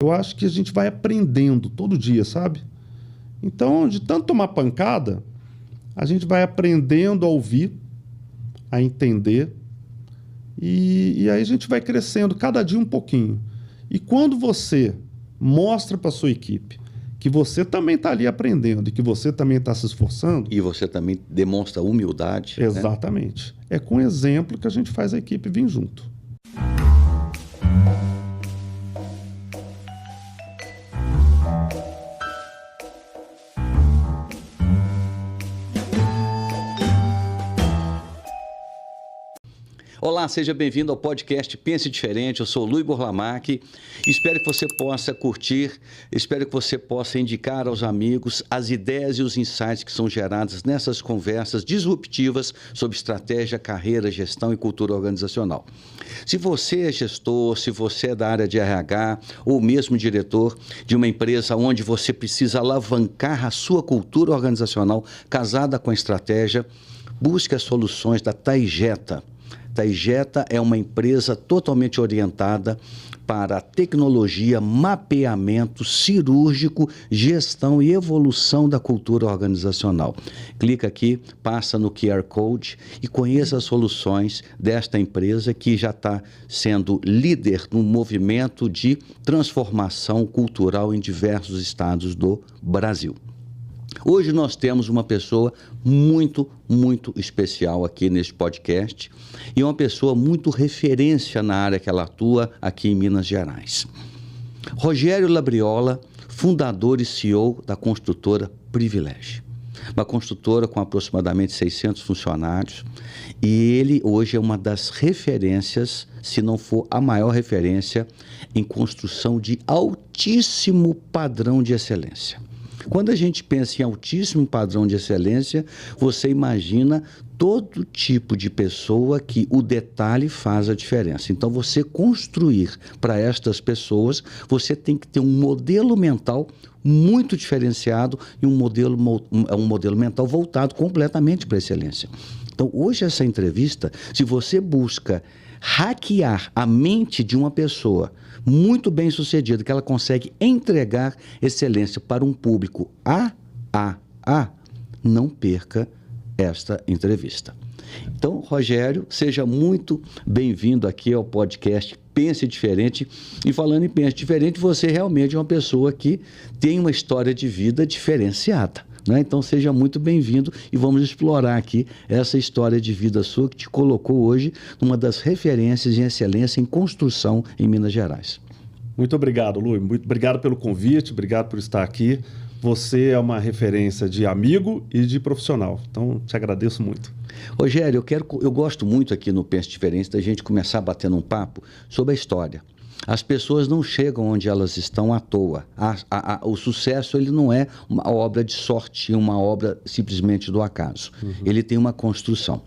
Eu acho que a gente vai aprendendo todo dia, sabe? Então, de tanto tomar pancada, a gente vai aprendendo a ouvir, a entender, e aí a gente vai crescendo cada dia um pouquinho. E quando você mostra para a sua equipe que você também está ali aprendendo e que você também está se esforçando... E você também demonstra humildade. Exatamente. Né? É com exemplo que a gente faz a equipe vir junto. Olá, seja bem-vindo ao podcast Pense Diferente. Eu sou o Luiz Borlamac. Espero que você possa curtir, espero que você possa indicar aos amigos as ideias e os insights que são gerados nessas conversas disruptivas sobre estratégia, carreira, gestão e cultura organizacional. Se você é gestor, se você é da área de RH ou mesmo diretor de uma empresa onde você precisa alavancar a sua cultura organizacional casada com a estratégia, busque as soluções da Taijeta. Taijeta é uma empresa totalmente orientada para tecnologia, mapeamento cirúrgico, gestão e evolução da cultura organizacional. Clica aqui, passa no QR Code e conheça as soluções desta empresa que já está sendo líder no movimento de transformação cultural em diversos estados do Brasil. Hoje nós temos uma pessoa muito especial aqui neste podcast e uma pessoa muito referência na área que ela atua aqui em Minas Gerais. Rogério Labriola, fundador e CEO da construtora Privilégio. Uma construtora com aproximadamente 600 funcionários e ele hoje é uma das referências, se não for a maior referência, em construção de altíssimo padrão de excelência. Quando a gente pensa em altíssimo padrão de excelência, você imagina todo tipo de pessoa que o detalhe faz a diferença. Então, você construir para estas pessoas, você tem que ter um modelo mental muito diferenciado e um modelo mental voltado completamente para a excelência. Então, hoje essa entrevista, se você busca hackear a mente de uma pessoa muito bem sucedida, que ela consegue entregar excelência para um público não perca esta entrevista. Então, Rogério, seja muito bem-vindo aqui ao podcast Pense Diferente. E falando em Pense Diferente, você realmente é uma pessoa que tem uma história de vida diferenciada. Né? Então seja muito bem-vindo e vamos explorar aqui essa história de vida sua que te colocou hoje numa das referências em excelência em construção em Minas Gerais. Muito obrigado, Lu. Muito obrigado pelo convite, obrigado por estar aqui. Você é uma referência de amigo e de profissional, então te agradeço muito. Rogério, eu gosto muito aqui no Pense Diferente da gente começar batendo um papo sobre a história. As pessoas não chegam onde elas estão à toa. O sucesso ele não é uma obra de sorte, uma obra simplesmente do acaso. Ele tem uma construção.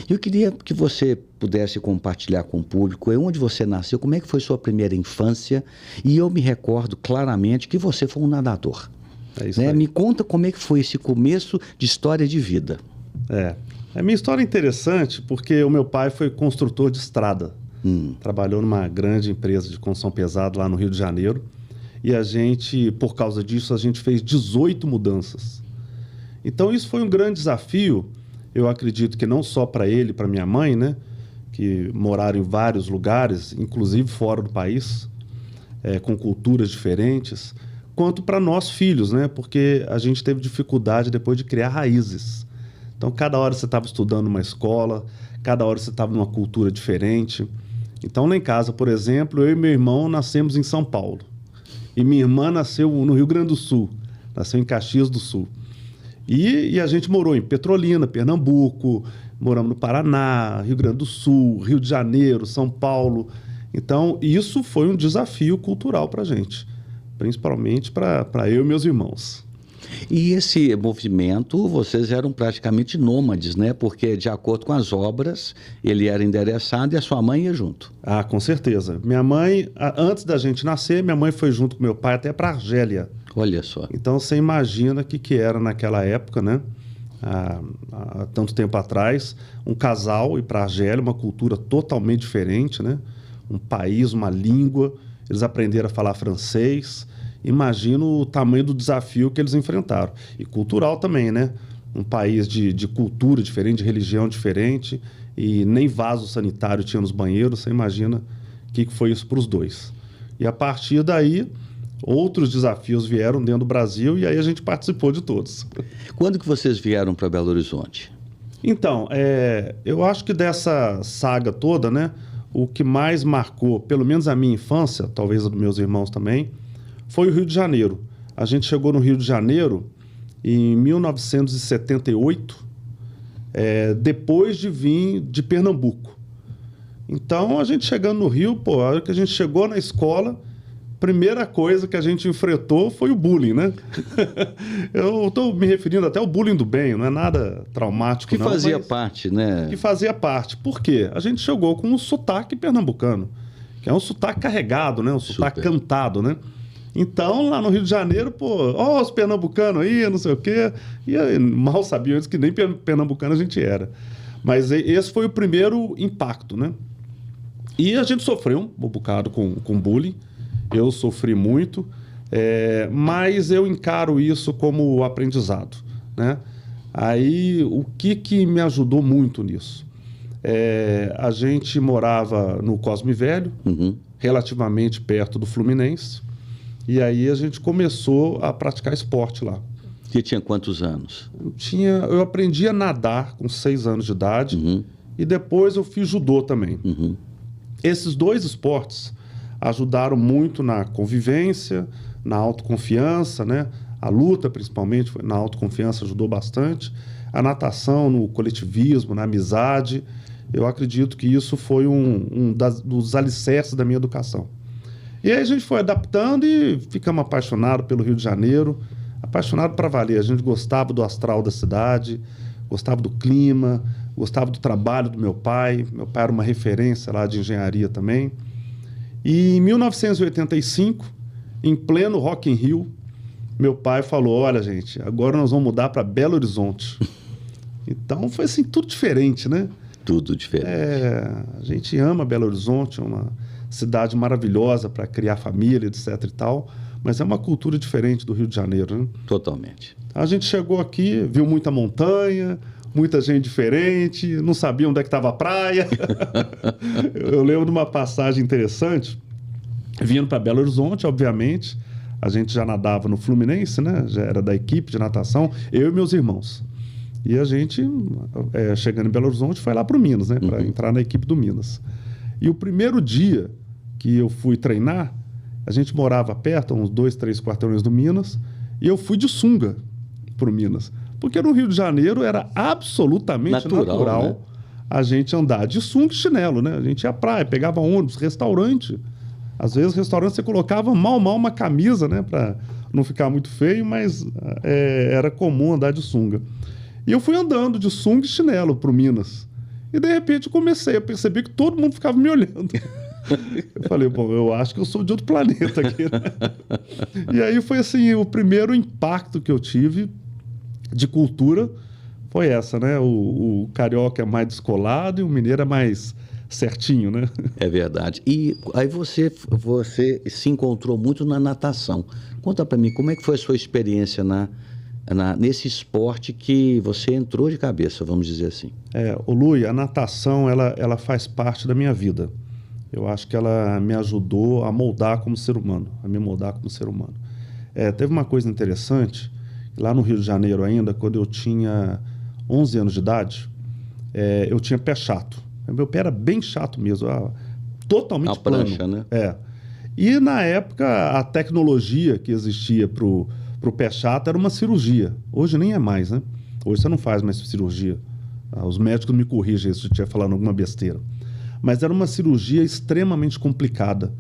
Eu queria que você pudesse compartilhar com o público onde você nasceu, como é que foi sua primeira infância, e eu me recordo claramente que você foi um nadador. É isso aí. Me conta como é que foi esse começo de história de vida. A minha história é interessante porque o meu pai foi construtor de estrada. Trabalhou numa grande empresa de construção pesada lá no Rio de Janeiro. E a gente, por causa disso, a gente fez 18 mudanças. Então isso foi um grande desafio, eu acredito que não só para ele, para minha mãe, né? Que moraram em vários lugares, inclusive fora do país, com culturas diferentes, quanto para nós filhos, né? Porque a gente teve dificuldade depois de criar raízes. Então cada hora você estava estudando numa escola, cada hora você estava numa cultura diferente. Então, lá em casa, por exemplo, eu e meu irmão nascemos em São Paulo. E minha irmã nasceu no Rio Grande do Sul, nasceu em Caxias do Sul. E a gente morou em Petrolina, Pernambuco, moramos no Paraná, Rio Grande do Sul, Rio de Janeiro, São Paulo. Então, isso foi um desafio cultural para a gente, principalmente para eu e meus irmãos. E esse movimento, vocês eram praticamente nômades, né? Porque, de acordo com as obras, ele era endereçado e a sua mãe ia junto. Ah, com certeza. Minha mãe, antes da gente nascer, minha mãe foi junto com meu pai até para Argélia. Olha só. Então, você imagina o que era naquela época, né? Há tanto tempo atrás, um casal ir para Argélia, uma cultura totalmente diferente, né? Um país, uma língua. eles aprenderam a falar francês. Imagino o tamanho do desafio que eles enfrentaram. E cultural também, né? Um país de cultura diferente, de religião diferente, e nem vaso sanitário tinha nos banheiros. Você imagina o que foi isso para os dois. E a partir daí, outros desafios vieram dentro do Brasil, e aí a gente participou de todos. Quando que vocês vieram para Belo Horizonte? Então, eu acho que dessa saga toda, né, o que mais marcou, pelo menos a minha infância, talvez a dos meus irmãos também, foi o Rio de Janeiro. A gente chegou no Rio de Janeiro em 1978, depois de vir de Pernambuco. Então, a gente chegando no Rio, a hora que a gente chegou na escola, primeira coisa que a gente enfrentou foi o bullying, né? Eu estou me referindo até ao bullying do bem, não é nada traumático, que não. Que fazia parte, né? Que fazia parte. Por quê? A gente chegou com um sotaque pernambucano, que é um sotaque carregado, né? Um sotaque cantado, né? Então, lá no Rio de Janeiro, os pernambucanos aí, não sei o quê. E aí, mal sabiam eles que nem pernambucano a gente era. Mas esse foi o primeiro impacto, né? E a gente sofreu um bocado com bullying. Eu sofri muito, mas eu encaro isso como aprendizado, né? Aí, o que me ajudou muito nisso? A gente morava no Cosme Velho, relativamente perto do Fluminense, e aí a gente começou a praticar esporte lá. Você tinha quantos anos? Eu aprendi a nadar com 6 anos de idade, e depois eu fiz judô também. Esses 2 esportes ajudaram muito na convivência, na autoconfiança, né? A luta, principalmente, na autoconfiança ajudou bastante. A natação, no coletivismo, na amizade. Eu acredito que isso foi dos alicerces da minha educação. E aí a gente foi adaptando e ficamos apaixonados pelo Rio de Janeiro, apaixonados para valer. A gente gostava do astral da cidade, gostava do clima, gostava do trabalho do meu pai. Meu pai era uma referência lá de engenharia também. E em 1985, em pleno Rock in Rio, meu pai falou, olha, gente, agora nós vamos mudar para Belo Horizonte. Então, foi assim, tudo diferente, né? Tudo diferente. A gente ama Belo Horizonte, é uma cidade maravilhosa para criar família, etc e tal, mas é uma cultura diferente do Rio de Janeiro, né? Totalmente. A gente chegou aqui, viu muita montanha, muita gente diferente, não sabia onde é que estava a praia. Eu lembro de uma passagem interessante, vindo para Belo Horizonte, obviamente, a gente já nadava no Fluminense, né? Já era da equipe de natação, eu e meus irmãos. E a gente, chegando em Belo Horizonte, foi lá para o Minas, né? Para entrar na equipe do Minas. E o primeiro dia que eu fui treinar, a gente morava perto, uns 2, 3 quarteirões do Minas, e eu fui de sunga para o Minas. Porque no Rio de Janeiro era absolutamente natural né? A gente andar de sunga e chinelo, né? A gente ia à praia, pegava ônibus, restaurante. Às vezes, restaurante você colocava mal uma camisa, né? Para não ficar muito feio, mas era comum andar de sunga. E eu fui andando de sunga e chinelo para o Minas. E, de repente, eu percebi que todo mundo ficava me olhando. Eu falei, eu acho que eu sou de outro planeta aqui, né? E aí foi assim, o primeiro impacto que eu tive de cultura foi essa, né? O carioca é mais descolado e o mineiro é mais certinho, né? É verdade. E aí você se encontrou muito na natação. Conta para mim, como é que foi a sua experiência nesse esporte que você entrou de cabeça, vamos dizer assim? Lui, a natação, ela faz parte da minha vida. Eu acho que ela me ajudou a moldar como ser humano, a me moldar como ser humano. Teve uma coisa interessante, lá no Rio de Janeiro ainda, quando eu tinha 11 anos de idade, eu tinha pé chato. Meu pé era bem chato mesmo, totalmente plano. Prancha, né? E na época, a tecnologia que existia para o pé chato era uma cirurgia. Hoje nem é mais, né? Hoje você não faz mais cirurgia. Os médicos me corrigem se eu estiver falando alguma besteira. Mas era uma cirurgia extremamente complicada.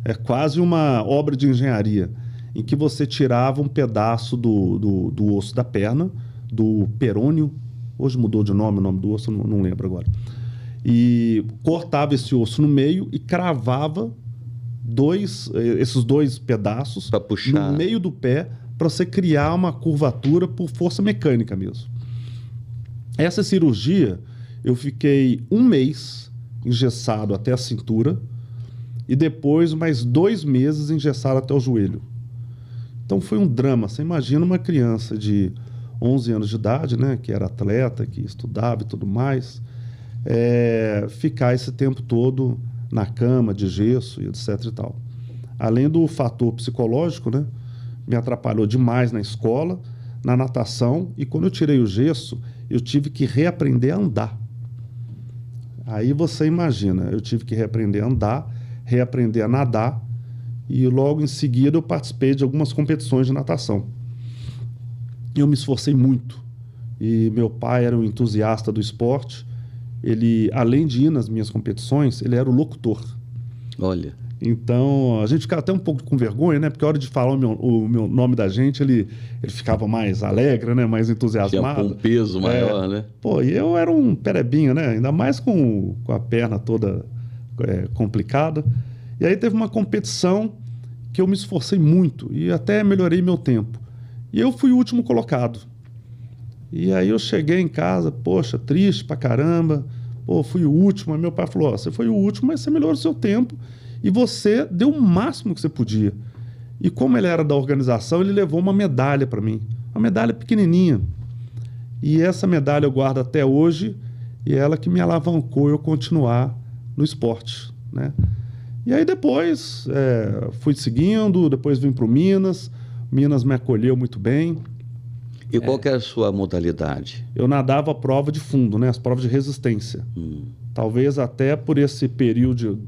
É quase uma obra de engenharia, em que você tirava um pedaço do osso da perna, do perônio, hoje mudou de nome, o nome do osso, não lembro agora, e cortava esse osso no meio e cravava esses 2 pedaços no meio do pé para você criar uma curvatura por força mecânica mesmo. Essa cirurgia, eu fiquei 1 mês engessado até a cintura, e depois mais 2 meses engessaram até o joelho. Então foi um drama. Você imagina uma criança de 11 anos de idade, né, que era atleta, que estudava e tudo mais, ficar esse tempo todo na cama, de gesso e etc e tal. Além do fator psicológico, né, me atrapalhou demais na escola, na natação, e quando eu tirei o gesso, eu tive que reaprender a andar. Aí você imagina, eu tive que reaprender a andar, reaprender a nadar, e logo em seguida eu participei de algumas competições de natação. Eu me esforcei muito, e meu pai era um entusiasta do esporte. Ele, além de ir nas minhas competições, ele era o locutor. Olha. Então, a gente ficava até um pouco com vergonha, né? Porque a hora de falar o meu nome da gente, ele ficava mais alegre, né? Mais entusiasmado. Tinha um peso maior, né? Pô, e eu era um perebinho, né? Ainda mais com a perna toda complicada. E aí teve uma competição que eu me esforcei muito e até melhorei meu tempo. E eu fui o último colocado. E aí eu cheguei em casa, poxa, triste pra caramba. Pô, fui o último. Aí meu pai falou, você foi o último, mas você melhorou o seu tempo. E você deu o máximo que você podia. E como ele era da organização, ele levou uma medalha para mim. Uma medalha pequenininha. E essa medalha eu guardo até hoje. E é ela que me alavancou eu continuar no esporte, né? E aí depois fui seguindo, depois vim para o Minas. Minas me acolheu muito bem. E qual que era a sua modalidade? Eu nadava a prova de fundo, né? As provas de resistência. Talvez até por esse período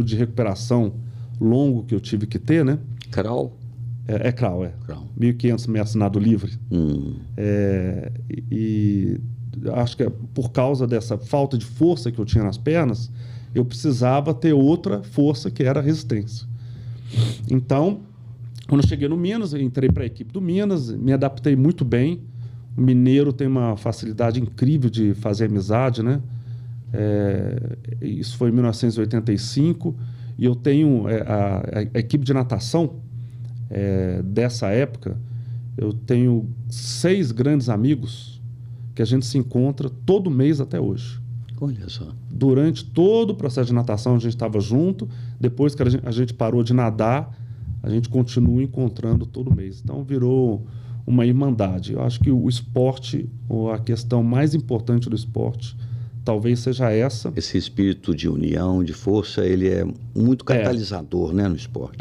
de recuperação longo que eu tive que ter, né? Crawl? Crawl, é. Crawl. 1.500 metros nado livre. E acho que por causa dessa falta de força que eu tinha nas pernas, eu precisava ter outra força, que era a resistência. Então, quando eu cheguei no Minas, eu entrei para a equipe do Minas, me adaptei muito bem. O mineiro tem uma facilidade incrível de fazer amizade, né? Isso foi em 1985, e eu tenho a equipe de natação dessa época. Eu tenho 6 grandes amigos que a gente se encontra todo mês até hoje. Olha só. Durante todo o processo de natação a gente estava junto. Depois que a gente parou de nadar, a gente continua encontrando todo mês. Então virou uma irmandade. Eu acho que o esporte, ou a questão mais importante do esporte, talvez seja essa. Esse espírito de união, de força, ele é muito catalisador, né, no esporte.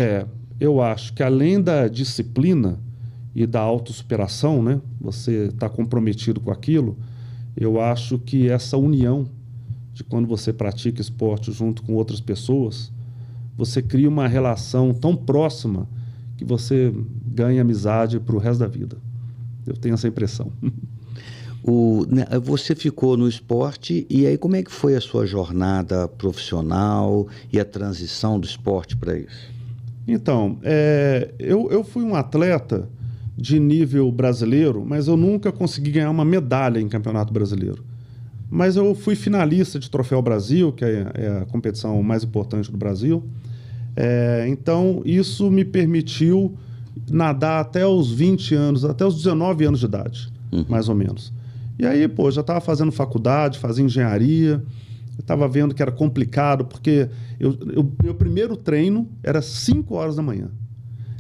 Eu acho que além da disciplina e da autossuperação, né, você está comprometido com aquilo, eu acho que essa união de quando você pratica esporte junto com outras pessoas, você cria uma relação tão próxima que você ganha amizade para o resto da vida. Eu tenho essa impressão. Você ficou no esporte, e aí como é que foi a sua jornada profissional e a transição do esporte para isso? Então, eu fui um atleta de nível brasileiro, mas eu nunca consegui ganhar uma medalha em campeonato brasileiro. Mas eu fui finalista de Troféu Brasil, que é a competição mais importante do Brasil. Então, isso me permitiu nadar até os 20 anos, até os 19 anos de idade, mais ou menos. E aí, pô, já estava fazendo faculdade, fazia engenharia, eu estava vendo que era complicado, porque meu primeiro treino era 5 horas da manhã.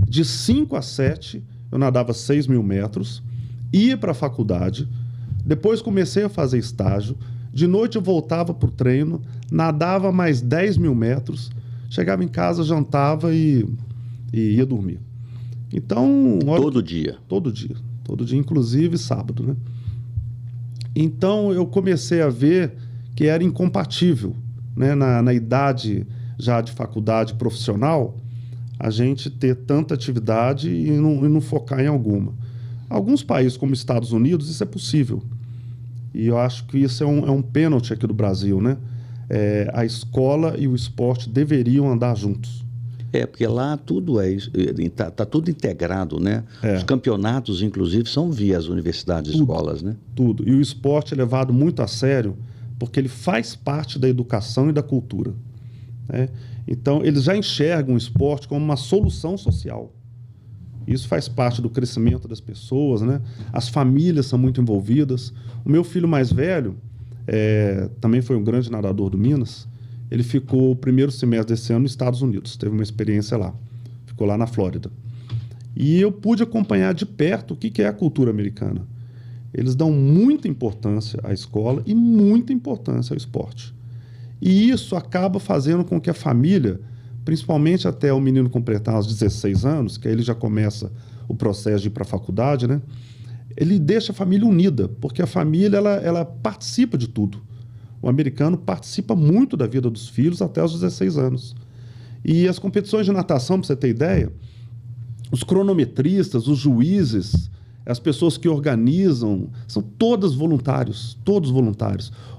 De 5 a 7, eu nadava 6.000 metros, ia para a faculdade, depois comecei a fazer estágio, de noite eu voltava para o treino, nadava mais 10.000 metros, chegava em casa, jantava e ia dormir. Então... Todo dia? Todo dia, inclusive sábado, né? Então eu comecei a ver que era incompatível, né? Na idade já de faculdade profissional, a gente ter tanta atividade e não focar em alguma. Alguns países, como Estados Unidos, isso é possível. E eu acho que isso é um pênalti aqui do Brasil, né? A escola e o esporte deveriam andar juntos. Porque lá tudo tá tudo integrado, né? Os campeonatos, inclusive, são via as universidades e escolas, né? Tudo. E o esporte é levado muito a sério porque ele faz parte da educação e da cultura, né? Então, eles já enxergam o esporte como uma solução social. Isso faz parte do crescimento das pessoas, né? As famílias são muito envolvidas. O meu filho mais velho também foi um grande nadador do Minas. ele ficou o primeiro semestre desse ano nos Estados Unidos, teve uma experiência lá, ficou lá na Flórida. E eu pude acompanhar de perto o que é a cultura americana. Eles dão muita importância à escola e muita importância ao esporte. E isso acaba fazendo com que a família, principalmente até o menino completar os 16 anos, que aí ele já começa o processo de ir para a faculdade, né? Ele deixa a família unida, porque a família ela participa de tudo. O americano participa muito da vida dos filhos até os 16 anos. E as competições de natação, para você ter ideia, os cronometristas, os juízes, as pessoas que organizam, são todos voluntários.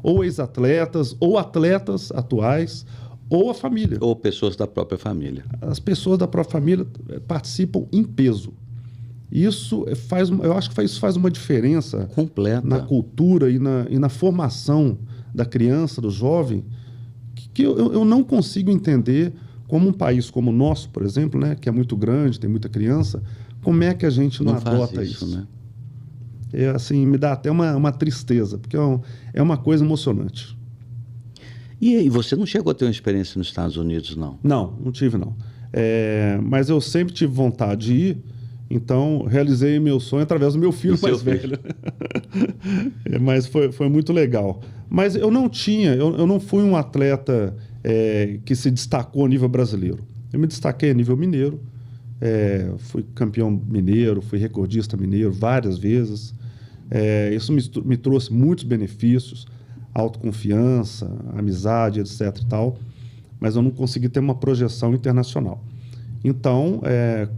Ou ex-atletas, ou atletas atuais, ou a família. Ou pessoas da própria família. As pessoas da própria família participam em peso. Isso eu acho que isso faz uma diferença completa na cultura e na formação da criança, do jovem, que eu não consigo entender como um país como o nosso, por exemplo, né, que é muito grande, tem muita criança, como é que a gente não adota isso? Né? Assim, me dá até uma tristeza, porque é uma coisa emocionante. E você não chegou a ter uma experiência nos Estados Unidos, não? Não tive, não. Mas eu sempre tive vontade de ir, então realizei meu sonho através do meu filho mais velho. Mas foi muito legal. Mas eu não fui um atleta que se destacou a nível brasileiro. Eu me destaquei a nível mineiro, fui campeão mineiro, fui recordista mineiro várias vezes. Isso me trouxe muitos benefícios, autoconfiança, amizade, etc. e tal, mas eu não consegui ter uma projeção internacional. Então,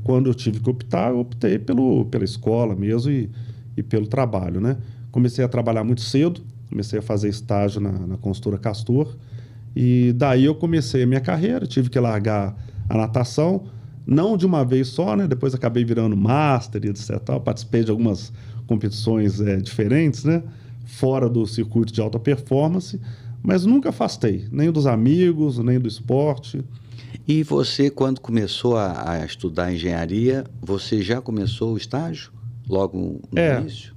quando eu tive que optar, eu optei pela escola mesmo e pelo trabalho, né? Comecei a trabalhar muito cedo, comecei a fazer estágio na consultora Castor, e daí eu comecei a minha carreira, tive que largar a natação, não de uma vez só, né? Depois acabei virando master e etc. Participei de algumas competições diferentes, né? Fora do circuito de alta performance, mas nunca afastei, nem dos amigos, nem do esporte. E você, quando começou a estudar engenharia, você já começou o estágio? Logo no início?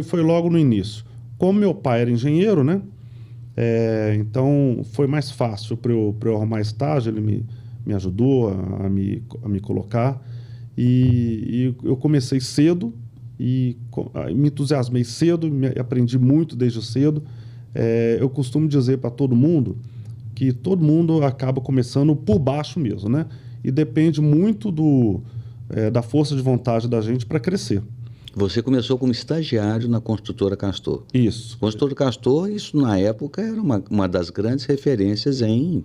Foi logo no início. Como meu pai era engenheiro, né? Então foi mais fácil para eu arrumar estágio, ele me ajudou a me colocar. E eu comecei cedo e me entusiasmei cedo, aprendi muito desde cedo. Eu costumo dizer para todo mundo que todo mundo acaba começando por baixo mesmo, né? E depende muito da força de vontade da gente para crescer. Você começou como estagiário na construtora Castor. Isso. Construtora Castor, isso na época era uma das grandes referências em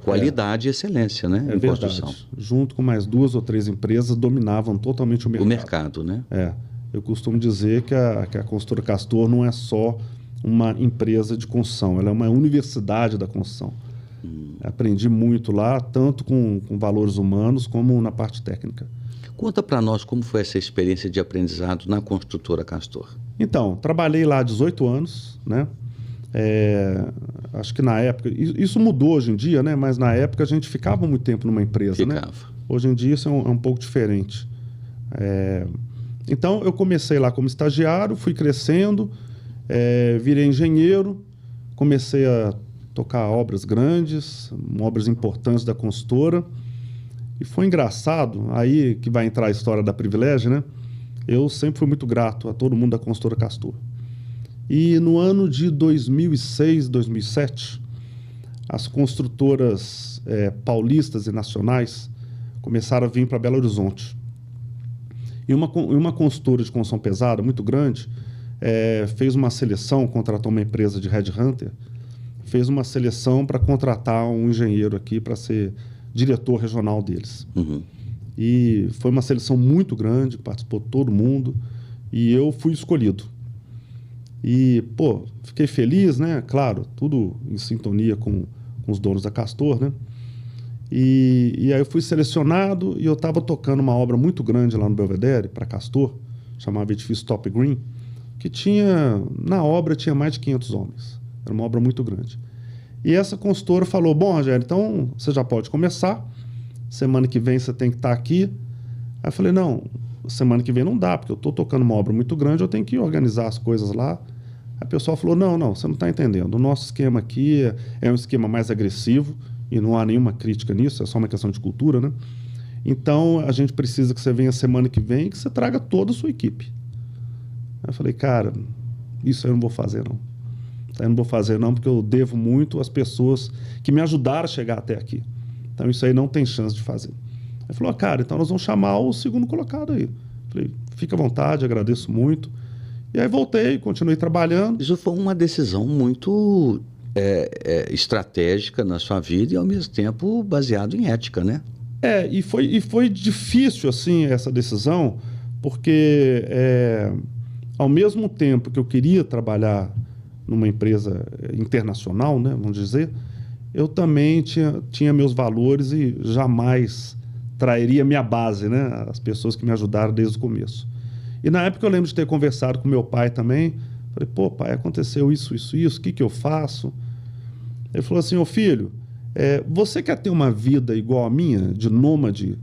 qualidade e excelência, né? Em construção. Junto com mais 2 ou 3 empresas, dominavam totalmente o mercado. O mercado, né? Eu costumo dizer que a construtora Castor não é só uma empresa de construção, ela é uma universidade da construção. Aprendi muito lá, tanto com valores humanos como na parte técnica. Conta para nós como foi essa experiência de aprendizado na construtora Castor. Então, trabalhei lá há 18 anos, né? Acho que na época... Isso mudou hoje em dia, né? Mas na época a gente ficava muito tempo numa empresa, né? Hoje em dia isso é um pouco diferente. Então, eu comecei lá como estagiário, fui crescendo, virei engenheiro, comecei a tocar obras grandes, obras importantes da consultora. E foi engraçado, aí que vai entrar a história da Privilégio, né? Eu sempre fui muito grato a todo mundo da consultora Castor. E no ano de 2006, 2007, as construtoras paulistas e nacionais começaram a vir para Belo Horizonte. E uma consultora de construção pesada, muito grande, fez uma seleção, contratou uma empresa de headhunter, fez uma seleção para contratar um engenheiro aqui para ser diretor regional deles. E foi uma seleção muito grande, participou todo mundo, e eu fui escolhido. E, fiquei feliz, né? Claro, tudo em sintonia com os donos da Castor, né? E aí eu fui selecionado e eu estava tocando uma obra muito grande lá no Belvedere, para Castor, chamava Edifício Top Green, que na obra tinha mais de 500 homens. Era uma obra muito grande. E essa consultora falou, bom, Rogério, então você já pode começar, semana que vem você tem que estar aqui. Aí eu falei, não, semana que vem não dá, porque eu estou tocando uma obra muito grande, eu tenho que organizar as coisas lá. A pessoa falou, não, você não está entendendo. O nosso esquema aqui é um esquema mais agressivo e não há nenhuma crítica nisso, é só uma questão de cultura, né? Então, a gente precisa que você venha semana que vem e que você traga toda a sua equipe. Aí eu falei, cara, isso eu não vou fazer, não. Eu não vou fazer, não, porque eu devo muito às pessoas que me ajudaram a chegar até aqui. Então, isso aí não tem chance de fazer. Ele falou, cara, então nós vamos chamar o segundo colocado aí. Falei, fica à vontade, agradeço muito. E aí voltei, continuei trabalhando. Isso foi uma decisão muito estratégica na sua vida e, ao mesmo tempo, baseado em ética, né? E foi difícil, assim, essa decisão, porque ao mesmo tempo que eu queria trabalhar numa empresa internacional, né, vamos dizer, eu também tinha meus valores e jamais trairia minha base, né, as pessoas que me ajudaram desde o começo. E na época eu lembro de ter conversado com meu pai também. Falei, pô, pai, aconteceu isso, o que eu faço? Ele falou assim, ô filho, você quer ter uma vida igual a minha, de nômade,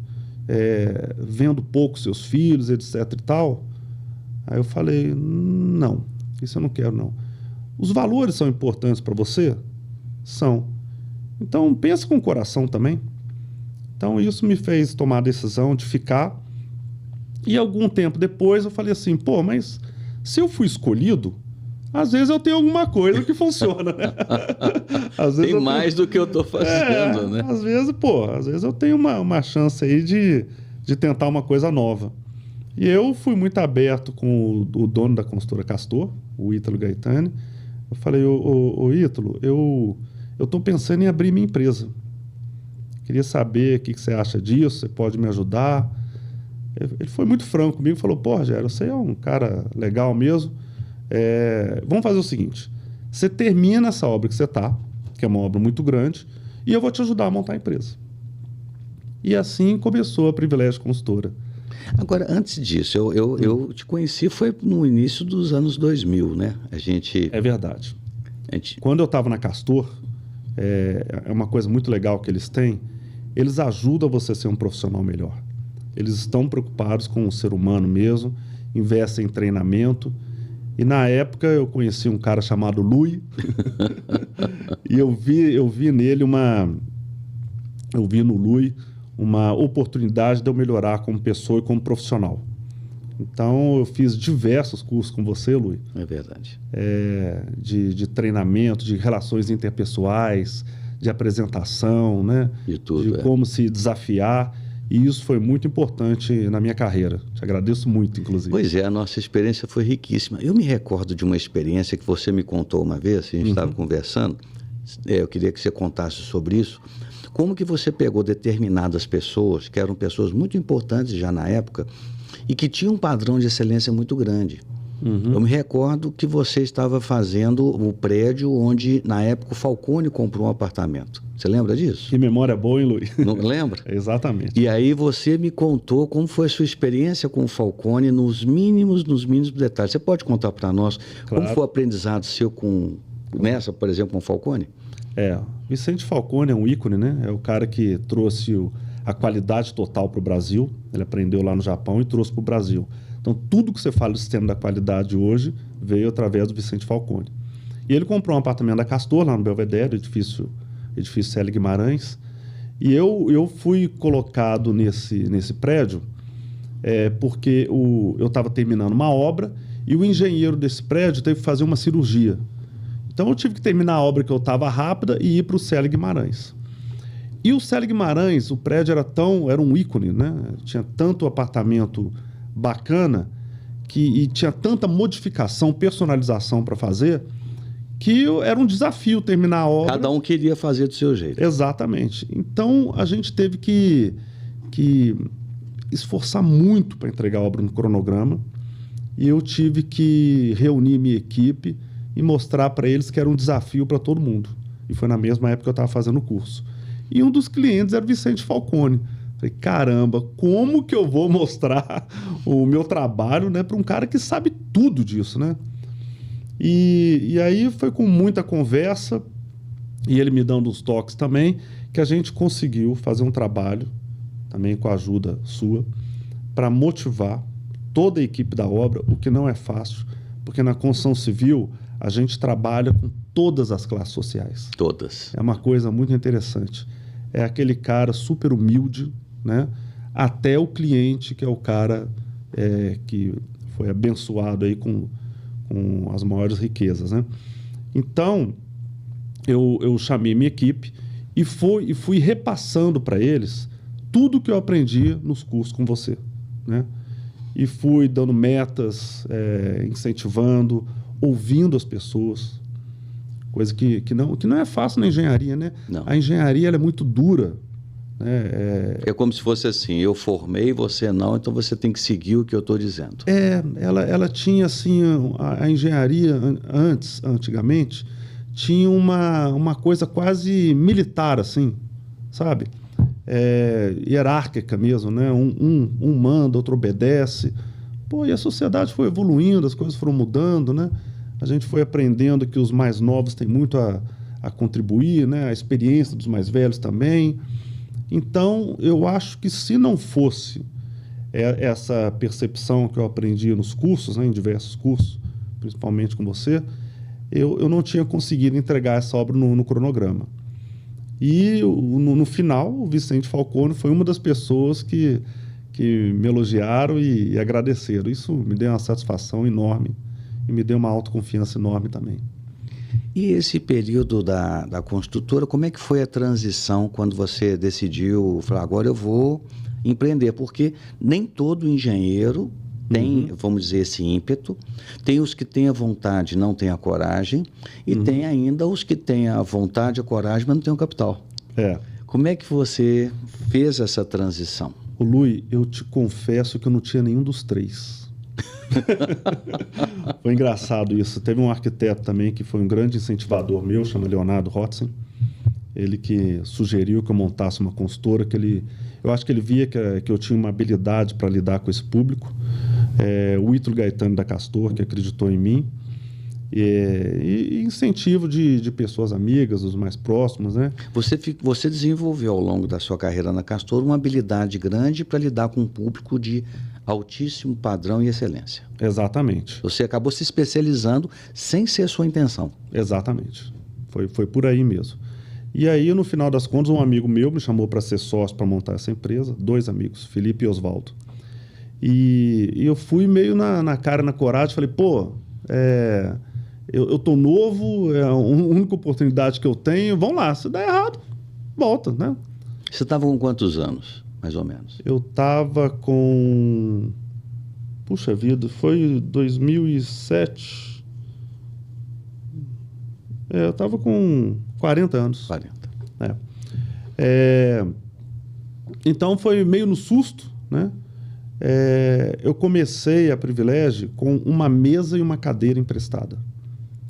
vendo pouco seus filhos, etc e tal? Aí eu falei, não, isso eu não quero, não. Os valores são importantes para você? São. Então, pensa com o coração também. Então, isso me fez tomar a decisão de ficar. E algum tempo depois eu falei assim, pô, mas se eu fui escolhido, às vezes eu tenho alguma coisa que funciona, né? Às vezes tem mais do que eu estou fazendo, né? Às vezes eu tenho uma chance aí de tentar uma coisa nova. E eu fui muito aberto com o dono da consultora Castor, o Ítalo Gaetani. Eu falei, ô Ítalo, eu estou pensando em abrir minha empresa. Queria saber o que você acha disso, você pode me ajudar? Ele foi muito franco comigo, falou, pô, Rogério, você é um cara legal mesmo. Vamos fazer o seguinte, você termina essa obra que você está, que é uma obra muito grande, e eu vou te ajudar a montar a empresa. E assim começou a Privilégio Consultora. Agora, antes disso, eu te conheci, foi no início dos anos 2000, né? É verdade. Quando eu estava na Castor, é uma coisa muito legal que eles têm, eles ajudam você a ser um profissional melhor. Eles estão preocupados com o ser humano mesmo, investem em treinamento. E na época eu conheci um cara chamado Lui, e eu vi nele no Lui uma oportunidade de eu melhorar como pessoa e como profissional. Então, eu fiz diversos cursos com você, Lui. É verdade. De treinamento, de relações interpessoais, de apresentação, né? De tudo, de como se desafiar. E isso foi muito importante na minha carreira. Te agradeço muito, inclusive. Pois é, a nossa experiência foi riquíssima. Eu me recordo de uma experiência que você me contou uma vez, a gente estava conversando. Eu queria que você contasse sobre isso. Como que você pegou determinadas pessoas, que eram pessoas muito importantes já na época, e que tinham um padrão de excelência muito grande. Eu me recordo que você estava fazendo o prédio onde, na época, o Falcone comprou um apartamento. Você lembra disso? Que memória boa, hein, Luiz? Não lembra? Exatamente. E aí você me contou como foi a sua experiência com o Falcone nos mínimos detalhes. Você pode contar para nós como foi o aprendizado seu nessa, por exemplo, com o Falcone? Vicente Falcone é um ícone, né? É o cara que trouxe a qualidade total para o Brasil. Ele aprendeu lá no Japão e trouxe para o Brasil. Então, tudo que você fala do sistema da qualidade hoje veio através do Vicente Falcone. E ele comprou um apartamento da Castor, lá no Belvedere, edifício Célio Guimarães. E eu fui colocado nesse prédio porque eu estava terminando uma obra e o engenheiro desse prédio teve que fazer uma cirurgia. Então, eu tive que terminar a obra que eu estava rápida e ir para o Célio Guimarães. E o Célio Guimarães, o prédio era um ícone, né? Tinha tanto apartamento bacana e tinha tanta modificação, personalização para fazer, que era um desafio terminar a obra. Cada um queria fazer do seu jeito. Exatamente. Então, a gente teve que esforçar muito para entregar a obra no cronograma, e eu tive que reunir minha equipe e mostrar para eles que era um desafio para todo mundo. E foi na mesma época que eu estava fazendo o curso. E um dos clientes era Vicente Falcone. Falei, caramba, como que eu vou mostrar o meu trabalho, né, para um cara que sabe tudo disso, né? E aí foi com muita conversa, e ele me dando os toques também, que a gente conseguiu fazer um trabalho, também com a ajuda sua, para motivar toda a equipe da obra, o que não é fácil, porque na construção civil a gente trabalha com todas as classes sociais. Todas. É uma coisa muito interessante. É aquele cara super humilde, né? Até o cliente, que é o cara que foi abençoado aí com as maiores riquezas, né? Então, eu chamei minha equipe e fui repassando para eles tudo que eu aprendi nos cursos com você, né? E fui dando metas, incentivando, ouvindo as pessoas, coisa que não é fácil na engenharia, né? Não. A engenharia ela é muito dura, né? É como se fosse assim, eu formei, você não, então você tem que seguir o que eu estou dizendo. Ela tinha assim, a engenharia antigamente, tinha uma coisa quase militar, assim, sabe? Hierárquica mesmo, né? Um manda, outro obedece. Pô, e a sociedade foi evoluindo, as coisas foram mudando, né? A gente foi aprendendo que os mais novos têm muito a contribuir, né? A experiência dos mais velhos também. Então, eu acho que se não fosse essa percepção que eu aprendi nos cursos, né? Em diversos cursos, principalmente com você, eu não tinha conseguido entregar essa obra no cronograma. E no final, o Vicente Falcone foi uma das pessoas que me elogiaram e agradeceram. Isso me deu uma satisfação enorme e me deu uma autoconfiança enorme também. E esse período da construtora, como é que foi a transição quando você decidiu falar, agora eu vou empreender? Porque nem todo engenheiro tem, vamos dizer, esse ímpeto. Tem os que têm a vontade e não têm a coragem. E tem ainda os que têm a vontade e a coragem, mas não têm o capital. Como é que você fez essa transição? Luiz, eu te confesso que eu não tinha nenhum dos três. Foi engraçado isso. Teve um arquiteto também que foi um grande incentivador meu, chama Leonardo Rotzen. Ele que sugeriu que eu montasse uma consultora, eu acho que ele via que eu tinha uma habilidade para lidar com esse público. O Ítalo Gaetano da Castor, que acreditou em mim. E incentivo de pessoas amigas, os mais próximos, né? Você desenvolveu ao longo da sua carreira na Castor uma habilidade grande para lidar com um público de altíssimo padrão e excelência. Exatamente. Você acabou se especializando sem ser sua intenção. Exatamente. Foi por aí mesmo. E aí, no final das contas, um amigo meu me chamou para ser sócio para montar essa empresa. 2 amigos, Felipe e Oswaldo. E eu fui meio na cara, na coragem, falei, pô, eu tô novo, é a única oportunidade que eu tenho, vamos lá, se der errado, volta, né? Você estava com quantos anos, mais ou menos? Eu estava com... Puxa vida, foi 2007. Eu estava com 40 anos. 40. Então foi meio no susto, né? Eu comecei a Privilégio com uma mesa e uma cadeira emprestada.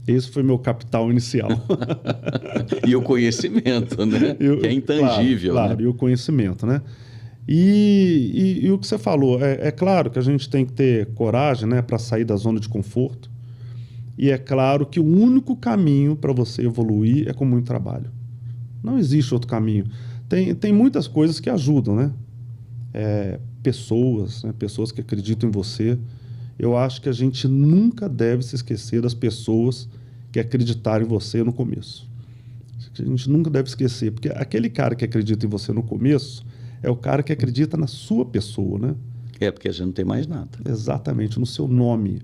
Esse foi meu capital inicial. E o conhecimento, né? Que é intangível. Claro, né? E o conhecimento, né? E o que você falou, é claro que a gente tem que ter coragem, né, para sair da zona de conforto. E é claro que o único caminho para você evoluir é com muito trabalho. Não existe outro caminho. Tem muitas coisas que ajudam, né? Pessoas que acreditam em você. Eu acho que a gente nunca deve se esquecer das pessoas que acreditaram em você no começo. A gente nunca deve esquecer, porque aquele cara que acredita em você no começo é o cara que acredita na sua pessoa, né? Porque a gente não tem mais nada. Exatamente, no seu nome.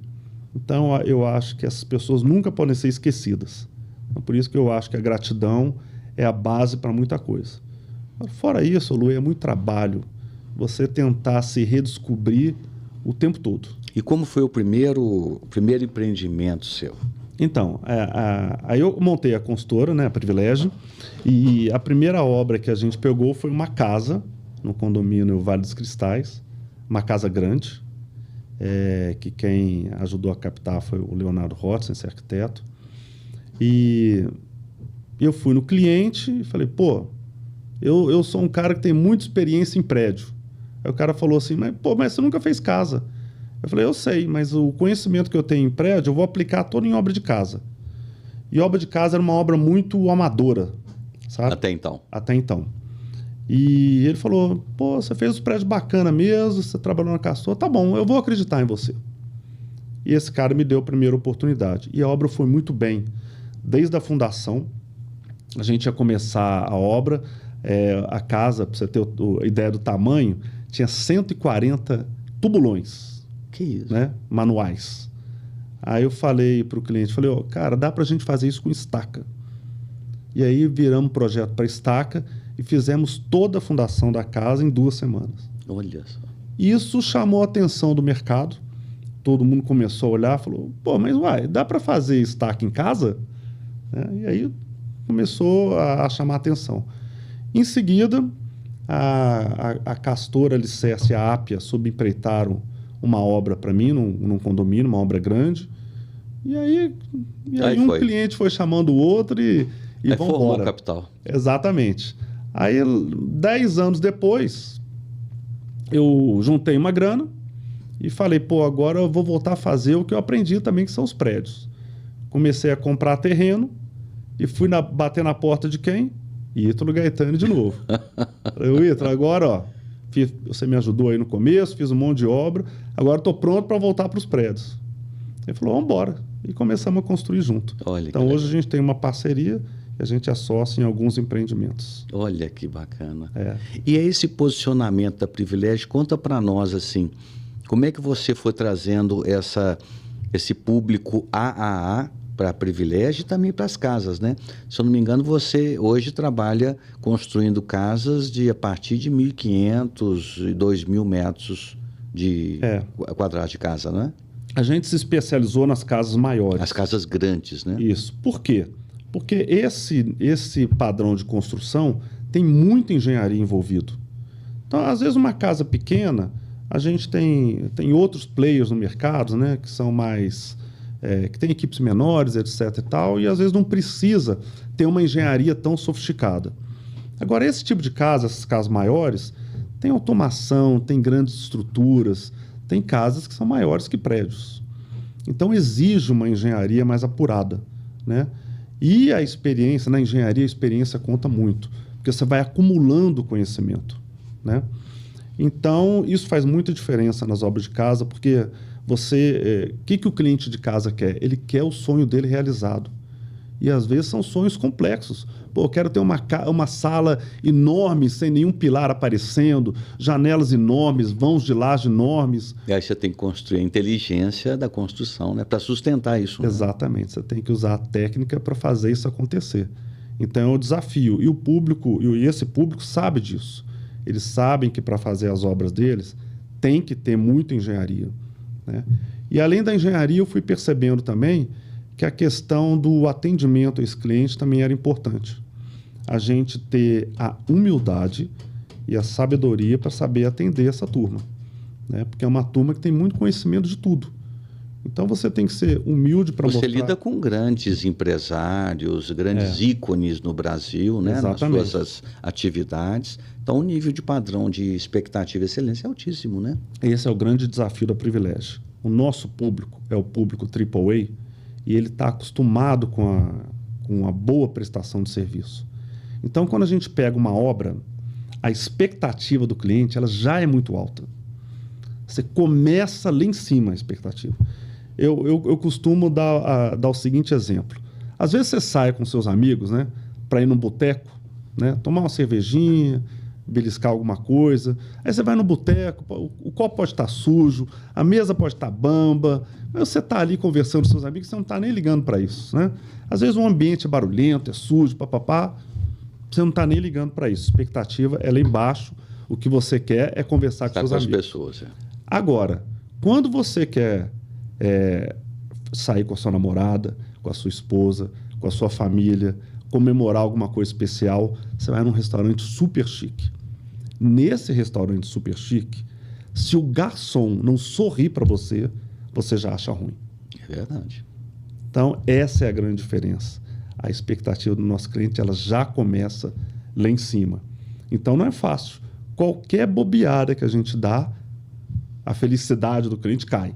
Então, eu acho que essas pessoas nunca podem ser esquecidas. Então, por isso que eu acho que a gratidão é a base para muita coisa. Fora isso, Lu, é muito trabalho você tentar se redescobrir o tempo todo. E como foi o primeiro empreendimento seu? Então, aí eu montei a consultora, né, a Privilégio, e a primeira obra que a gente pegou foi uma casa no condomínio Vale dos Cristais, uma casa grande, que quem ajudou a captar foi o Leonardo Rotzen, esse arquiteto. E eu fui no cliente e falei, pô, eu sou um cara que tem muita experiência em prédio. Aí o cara falou assim, mas você nunca fez casa. Eu falei, eu sei, mas o conhecimento que eu tenho em prédio, eu vou aplicar todo em obra de casa. E obra de casa era uma obra muito amadora, sabe? Até então. E ele falou, pô, você fez os prédios bacana mesmo, você trabalhou na Castor, tá bom, eu vou acreditar em você. E esse cara me deu a primeira oportunidade. E a obra foi muito bem. Desde a fundação, a gente ia começar a obra, a casa, para você ter a ideia do tamanho, tinha 140 tubulões. Que isso? Né, manuais. Aí eu falei para o cliente, cara, dá para a gente fazer isso com estaca. E aí viramos o projeto para estaca e fizemos toda a fundação da casa em 2 semanas. Olha só. Isso chamou a atenção do mercado. Todo mundo começou a olhar, falou, mas dá para fazer estaca em casa? E aí começou a chamar a atenção. Em seguida, a Castor Alicerce e a Ápia subempreitaram uma obra para mim, num condomínio, uma obra grande. E aí um cliente foi chamando o outro e vamos embora. Formou o capital. Exatamente. Aí, 10 anos depois, eu juntei uma grana e falei, agora eu vou voltar a fazer o que eu aprendi também, que são os prédios. Comecei a comprar terreno e fui bater na porta de quem? Ítalo Gaetani de novo. Falei, Ítalo, agora, você me ajudou aí no começo, fiz um monte de obra, agora estou pronto para voltar para os prédios. Ele falou, vamos embora. E começamos a construir junto. Então, hoje a gente tem uma parceria e a gente é sócio em alguns empreendimentos. Olha que bacana. E esse posicionamento da Privilégio, conta para nós, assim, como é que você foi trazendo esse público AAA para a Privilégio e também para as casas, né? Se eu não me engano, você hoje trabalha construindo casas a partir de 1.500 e 2.000 metros de quadrados de casa, né? A gente se especializou nas casas maiores. As casas grandes, né? Isso. Por quê? Porque esse padrão de construção tem muita engenharia envolvido. Então, às vezes, uma casa pequena, a gente tem outros players no mercado, né, que são mais... que tem equipes menores, etc. e tal, e às vezes não precisa ter uma engenharia tão sofisticada. Agora, esse tipo de casa, essas casas maiores, tem automação, tem grandes estruturas, tem casas que são maiores que prédios. Então, exige uma engenharia mais apurada, né? E a experiência, na engenharia, a experiência conta muito, porque você vai acumulando conhecimento, né? Então, isso faz muita diferença nas obras de casa, porque o que o cliente de casa quer? Ele quer o sonho dele realizado. E, às vezes, são sonhos complexos. Eu quero ter uma sala enorme, sem nenhum pilar aparecendo, janelas enormes, vãos de laje enormes. E aí você tem que construir a inteligência da construção, né, para sustentar isso. Né? Exatamente. Você tem que usar a técnica para fazer isso acontecer. Então, é um desafio. E o público, e esse público sabe disso. Eles sabem que para fazer as obras deles tem que ter muita engenharia, né? E além da engenharia, eu fui percebendo também que a questão do atendimento a esse cliente também era importante. A gente ter a humildade e a sabedoria para saber atender essa turma, né? Porque é uma turma que tem muito conhecimento de tudo. Então, você tem que ser humilde para mostrar... Você lida com grandes empresários, grandes ícones no Brasil, né? Exatamente. Nas suas atividades. Então, o nível de padrão de expectativa e excelência é altíssimo, né? Esse é o grande desafio da Privilégio. O nosso público é o público AAA e ele está acostumado com a boa prestação de serviço. Então, quando a gente pega uma obra, a expectativa do cliente ela já é muito alta. Você começa lá em cima a expectativa. Eu costumo dar o seguinte exemplo. Às vezes você sai com seus amigos, né, para ir num boteco, né, tomar uma cervejinha, beliscar alguma coisa. Aí você vai no boteco, o copo pode estar sujo, a mesa pode estar bamba, mas você está ali conversando com seus amigos, você não está nem ligando para isso, né? Às vezes o ambiente é barulhento, é sujo, papapá, você não está nem ligando para isso. A expectativa é lá embaixo, o que você quer é conversar com seus amigos. Com as pessoas. Agora, quando você quer sair com a sua namorada, com a sua esposa, com a sua família, comemorar alguma coisa especial, você vai num restaurante super chique. Nesse restaurante super chique, se o garçom não sorrir para você, você já acha ruim. É verdade. Então, essa é a grande diferença. A expectativa do nosso cliente ela já começa lá em cima. Então, não é fácil. Qualquer bobeada que a gente dá, a felicidade do cliente cai.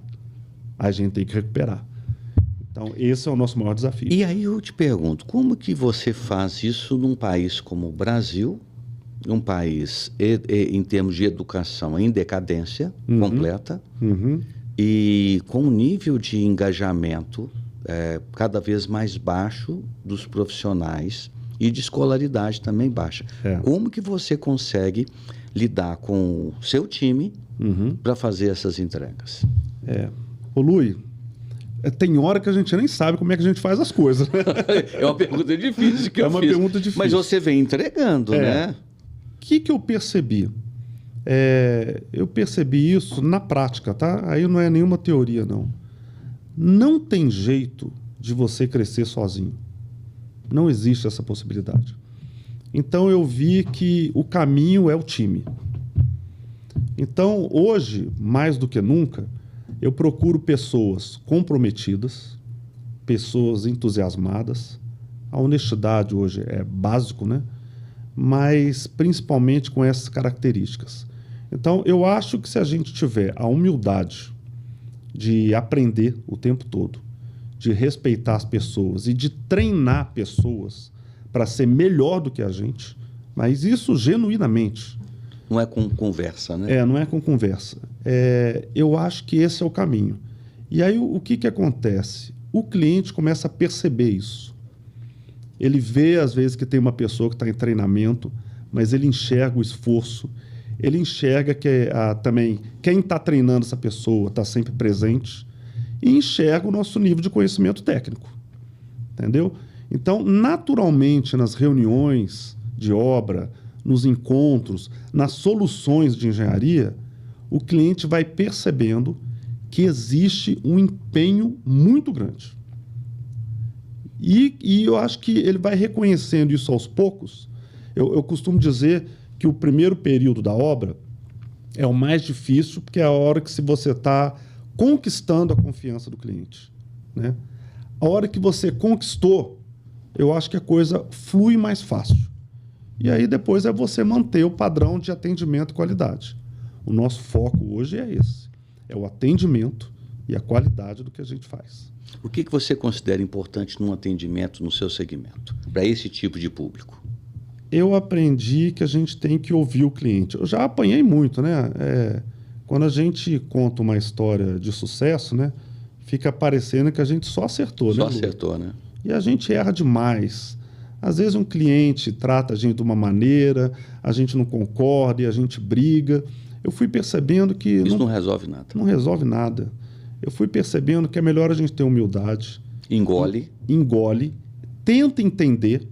A gente tem que recuperar. Então, esse é o nosso maior desafio. E aí eu te pergunto, como que você faz isso num país como o Brasil, um país, em termos de educação, em decadência completa, e com um nível de engajamento cada vez mais baixo dos profissionais e de escolaridade também baixa. Como que você consegue lidar com o seu time para fazer essas entregas? Ô Luiz, tem hora que a gente nem sabe como é que a gente faz as coisas. É uma pergunta difícil que eu fiz. É uma pergunta difícil. Mas você vem entregando, né? O que eu percebi? Eu percebi isso na prática, tá? Aí não é nenhuma teoria, não. Não tem jeito de você crescer sozinho. Não existe essa possibilidade. Então eu vi que o caminho é o time. Então hoje, mais do que nunca, eu procuro pessoas comprometidas, pessoas entusiasmadas. A honestidade hoje é básico, né? Mas principalmente com essas características. Então eu acho que se a gente tiver a humildade de aprender o tempo todo, de respeitar as pessoas e de treinar pessoas para ser melhor do que a gente, mas isso genuinamente. Não é com conversa, né? Não é com conversa. Eu acho que esse é o caminho. E aí o que acontece? O cliente começa a perceber isso. Ele vê, às vezes, que tem uma pessoa que está em treinamento, mas ele enxerga o esforço, ele enxerga que também quem está treinando essa pessoa está sempre presente e enxerga o nosso nível de conhecimento técnico. Entendeu? Então, naturalmente, nas reuniões de obra, nos encontros, nas soluções de engenharia, o cliente vai percebendo que existe um empenho muito grande. E eu acho que ele vai reconhecendo isso aos poucos. Eu costumo dizer que o primeiro período da obra é o mais difícil, porque é a hora que você está conquistando a confiança do cliente, né? A hora que você conquistou, eu acho que a coisa flui mais fácil. E aí depois é você manter o padrão de atendimento e qualidade. O nosso foco hoje é esse. É o atendimento e a qualidade do que a gente faz. O que você considera importante num atendimento no seu segmento, para esse tipo de público? Eu aprendi que a gente tem que ouvir o cliente. Eu já apanhei muito, né? Quando a gente conta uma história de sucesso, né? Fica parecendo que a gente só acertou, né? Só acertou, né? E a gente erra demais. Às vezes um cliente trata a gente de uma maneira, a gente não concorda e a gente briga. Eu fui percebendo que... Isso não resolve nada. Não resolve nada. Eu fui percebendo que é melhor a gente ter humildade. Engole. Engole, tenta entender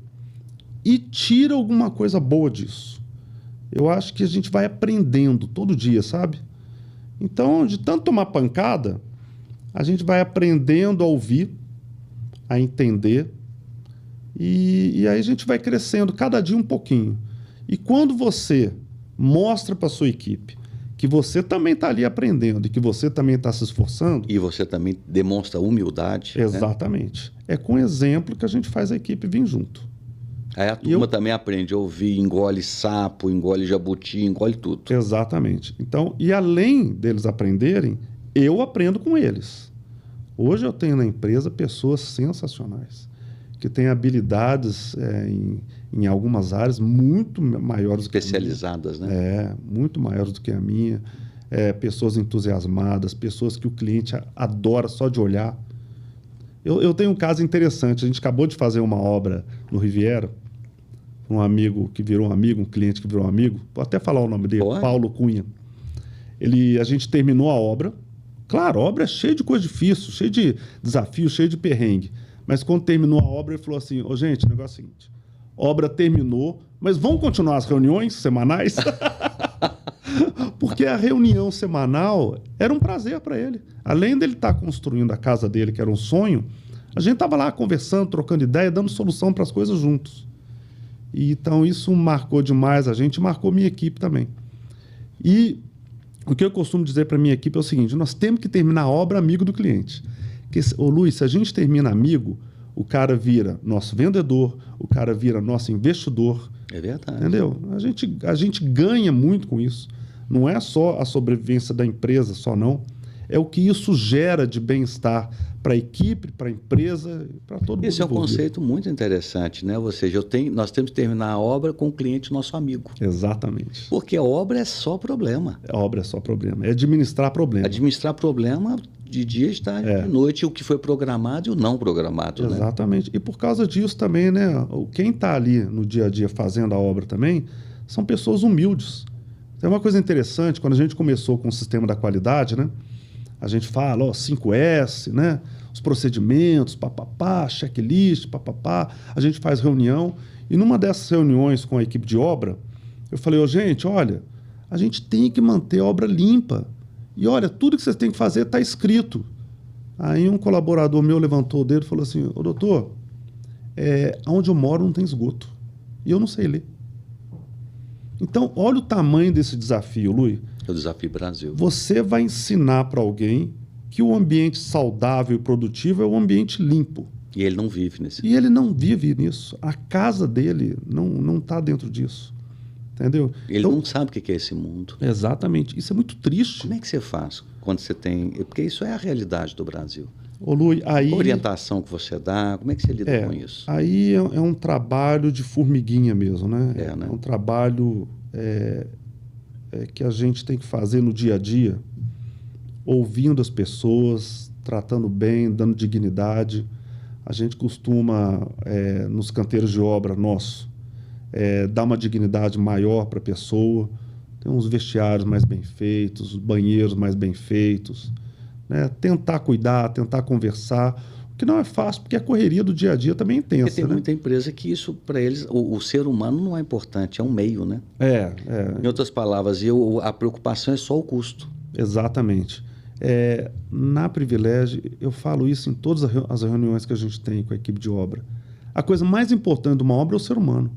e tira alguma coisa boa disso. Eu acho que a gente vai aprendendo todo dia, sabe? Então, de tanto tomar pancada, a gente vai aprendendo a ouvir, a entender, e aí a gente vai crescendo cada dia um pouquinho. E quando você mostra para a sua equipe que você também está ali aprendendo e que você também está se esforçando... E você também demonstra humildade. Exatamente. Né? É com exemplo que a gente faz a equipe vir junto. Aí a turma também aprende a ouvir, engole sapo, engole jabuti, engole tudo. Exatamente. Então, e além deles aprenderem, eu aprendo com eles. Hoje eu tenho na empresa pessoas sensacionais, que têm habilidades em algumas áreas muito maiores do que a minha. Especializadas, né? Muito maiores do que a minha. Pessoas entusiasmadas, pessoas que o cliente adora só de olhar. Eu tenho um caso interessante. A gente acabou de fazer uma obra no Riviera, um amigo que virou um amigo, um cliente que virou um amigo. Vou até falar o nome dele, Paulo Cunha. A gente terminou a obra. Claro, a obra é cheia de coisa difícil, cheia de desafios, cheia de perrengue. Mas quando terminou a obra, ele falou assim, gente, o negócio é o seguinte, obra terminou, mas vão continuar as reuniões semanais? Porque a reunião semanal era um prazer para ele. Além dele estar construindo a casa dele, que era um sonho, a gente estava lá conversando, trocando ideia, dando solução para as coisas juntos. E, então isso marcou demais a gente, marcou minha equipe também. E o que eu costumo dizer para minha equipe é o seguinte, nós temos que terminar a obra amigo do cliente. Luiz, se a gente termina amigo, o cara vira nosso vendedor, o cara vira nosso investidor. É verdade. Entendeu? A gente ganha muito com isso. Não é só a sobrevivência da empresa, só não. é o que isso gera de bem-estar para a equipe, para a empresa, para todo mundo. Esse é um conceito muito interessante, né? Ou seja, nós temos que terminar a obra com o cliente nosso amigo. Exatamente. Porque a obra é só problema. A obra é só problema. É administrar problema. Administrar problema de dia, de tarde, de noite, o que foi programado e o não programado. Exatamente. Né? E por causa disso também, né? Quem está ali no dia a dia fazendo a obra também são pessoas humildes. Tem uma coisa interessante, quando a gente começou com o sistema da qualidade, né? A gente fala, 5S, né? Os procedimentos, papapá, checklist, papapá. A gente faz reunião. E numa dessas reuniões com a equipe de obra, eu falei, gente, olha, a gente tem que manter a obra limpa. E olha, tudo que vocês têm que fazer está escrito. Aí um colaborador meu levantou o dedo e falou assim, doutor, onde eu moro não tem esgoto. E eu não sei ler. Então, olha o tamanho desse desafio, Luiz. É o desafio Brasil. Você vai ensinar para alguém que o ambiente saudável e produtivo é um ambiente limpo. E ele não vive nesse. E ele não vive nisso. A casa dele não está dentro disso. Entendeu? Ele então, não sabe o que é esse mundo. Exatamente. Isso é muito triste. Como é que você faz quando você tem... Porque isso é a realidade do Brasil. Ô, Luiz, aí... A orientação que você dá, como é que você lida com isso? Aí é um trabalho de formiguinha mesmo, né? Né? É um trabalho que a gente tem que fazer no dia a dia, ouvindo as pessoas, tratando bem, dando dignidade. A gente costuma, nos canteiros de obra nossos, dar uma dignidade maior para a pessoa. Tem uns vestiários mais bem feitos, os banheiros mais bem feitos. Né? Tentar cuidar, tentar conversar, o que não é fácil, porque a correria do dia a dia também é intensa. Porque tem muita empresa que isso, para eles, o ser humano não é importante, é um meio, né? Em outras palavras, a preocupação é só o custo. Exatamente. Na Privilégio, eu falo isso em todas as reuniões que a gente tem com a equipe de obra. A coisa mais importante de uma obra é o ser humano.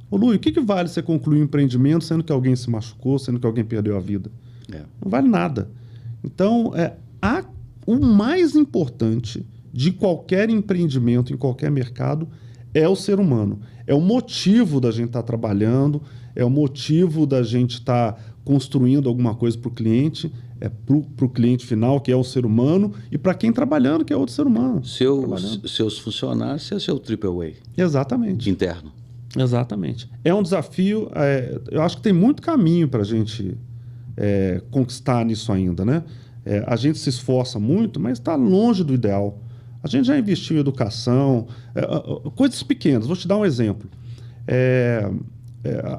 Ô, Luiz, o que vale você concluir um empreendimento sendo que alguém se machucou, sendo que alguém perdeu a vida? Não vale nada. Então, o mais importante de qualquer empreendimento, em qualquer mercado, é o ser humano. É o motivo da gente estar trabalhando, é o motivo da gente estar construindo alguma coisa para o cliente, para o cliente final, que é o ser humano, e para quem trabalhando, que é outro ser humano. Seus funcionários, seu AAA. Exatamente. Interno. Exatamente. É um desafio, eu acho que tem muito caminho para a gente conquistar nisso ainda, né? A gente se esforça muito, mas está longe do ideal. A gente já investiu em educação, coisas pequenas. Vou te dar um exemplo.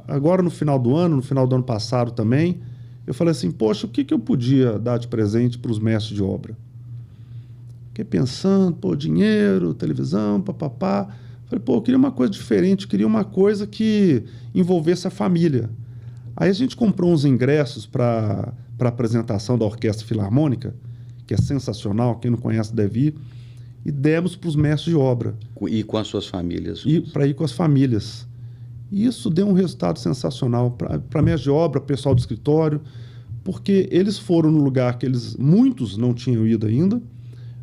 Agora, no final do ano passado também, eu falei assim, poxa, o que eu podia dar de presente para os mestres de obra? Fiquei pensando, dinheiro, televisão, papapá. Falei, eu queria uma coisa diferente, queria uma coisa que envolvesse a família. Aí a gente comprou uns ingressos para a apresentação da Orquestra Filarmônica, que é sensacional, quem não conhece deve ir, e demos para os mestres de obra. E com as suas famílias? Para ir com as famílias. E isso deu um resultado sensacional para mestres de obra, pessoal do escritório, porque eles foram no lugar que muitos não tinham ido ainda,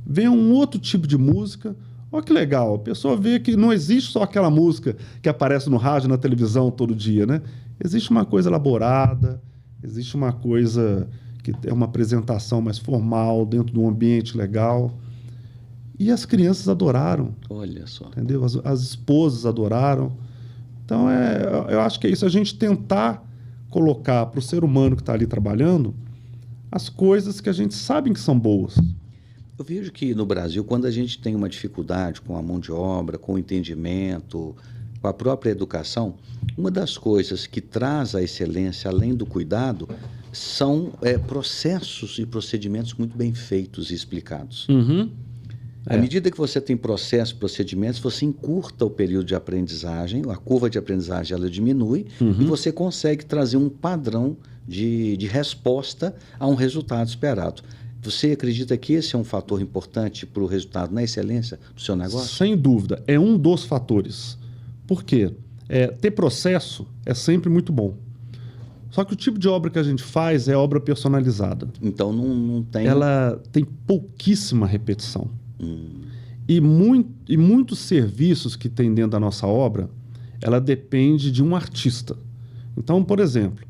vê um outro tipo de música. Olha que legal, a pessoa vê que não existe só aquela música que aparece no rádio, na televisão todo dia, né? Existe uma coisa elaborada, existe uma coisa que é uma apresentação mais formal, dentro de um ambiente legal. E as crianças adoraram. Olha só. Entendeu? As esposas adoraram. Então, eu acho que é isso, a gente tentar colocar para o ser humano que está ali trabalhando as coisas que a gente sabe que são boas. Eu vejo que no Brasil, quando a gente tem uma dificuldade com a mão de obra, com o entendimento, com a própria educação, uma das coisas que traz a excelência, além do cuidado, são processos e procedimentos muito bem feitos e explicados. Uhum. À medida que você tem processos, procedimentos, você encurta o período de aprendizagem, a curva de aprendizagem ela diminui e você consegue trazer um padrão de resposta a um resultado esperado. Você acredita que esse é um fator importante para o resultado na excelência do seu negócio? Sem dúvida, é um dos fatores. Por quê? Ter processo é sempre muito bom. Só que o tipo de obra que a gente faz é obra personalizada. Então não tem... Ela tem pouquíssima repetição. E muitos serviços que tem dentro da nossa obra, ela depende de um artista. Então, por exemplo,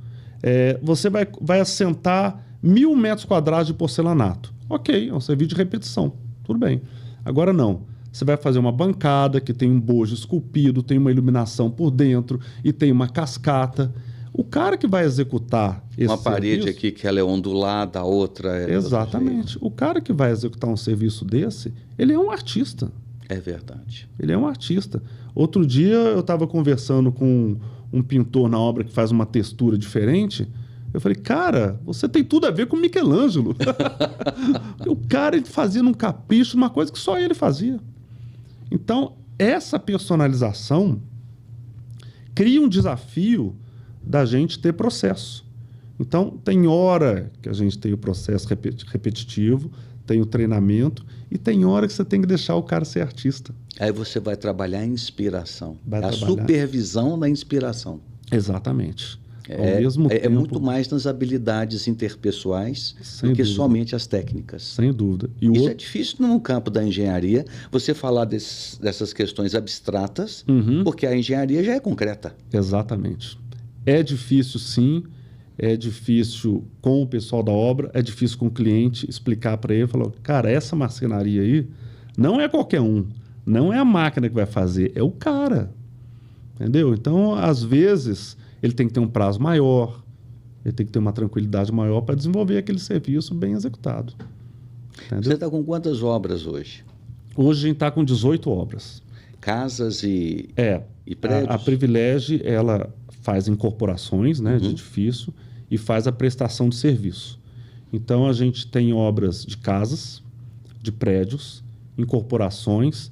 você vai assentar 1.000 metros quadrados de porcelanato. Ok, é um serviço de repetição. Tudo bem. Agora não. Você vai fazer uma bancada que tem um bojo esculpido, tem uma iluminação por dentro e tem uma cascata. O cara que vai executar esse uma parede serviço, aqui que ela é ondulada, a outra é... exatamente. O cara que vai executar um serviço desse, ele é um artista. É verdade. Ele é um artista. Outro dia eu estava conversando com um pintor na obra que faz uma textura diferente. Eu falei, cara, você tem tudo a ver com Michelangelo. O cara ele fazia num capricho uma coisa que só ele fazia. Então, essa personalização cria um desafio da gente ter processo. Então, tem hora que a gente tem o processo repetitivo, tem o treinamento, e tem hora que você tem que deixar o cara ser artista. Aí você vai trabalhar a inspiração. A supervisão da inspiração. Exatamente. É muito mais nas habilidades interpessoais do que somente as técnicas. Sem dúvida. Isso é difícil no campo da engenharia, você falar dessas questões abstratas, porque a engenharia já é concreta. Exatamente. É difícil, sim. É difícil com o pessoal da obra, é difícil com o cliente explicar para ele, falar, cara, essa marcenaria aí não é qualquer um, não é a máquina que vai fazer, é o cara. Entendeu? Então, às vezes, ele tem que ter um prazo maior, ele tem que ter uma tranquilidade maior para desenvolver aquele serviço bem executado. Entendeu? Você está com quantas obras hoje? Hoje a gente está com 18 obras. Casas e prédios? A Privilege, ela faz incorporações, né, de edifício e faz a prestação de serviço. Então, a gente tem obras de casas, de prédios, incorporações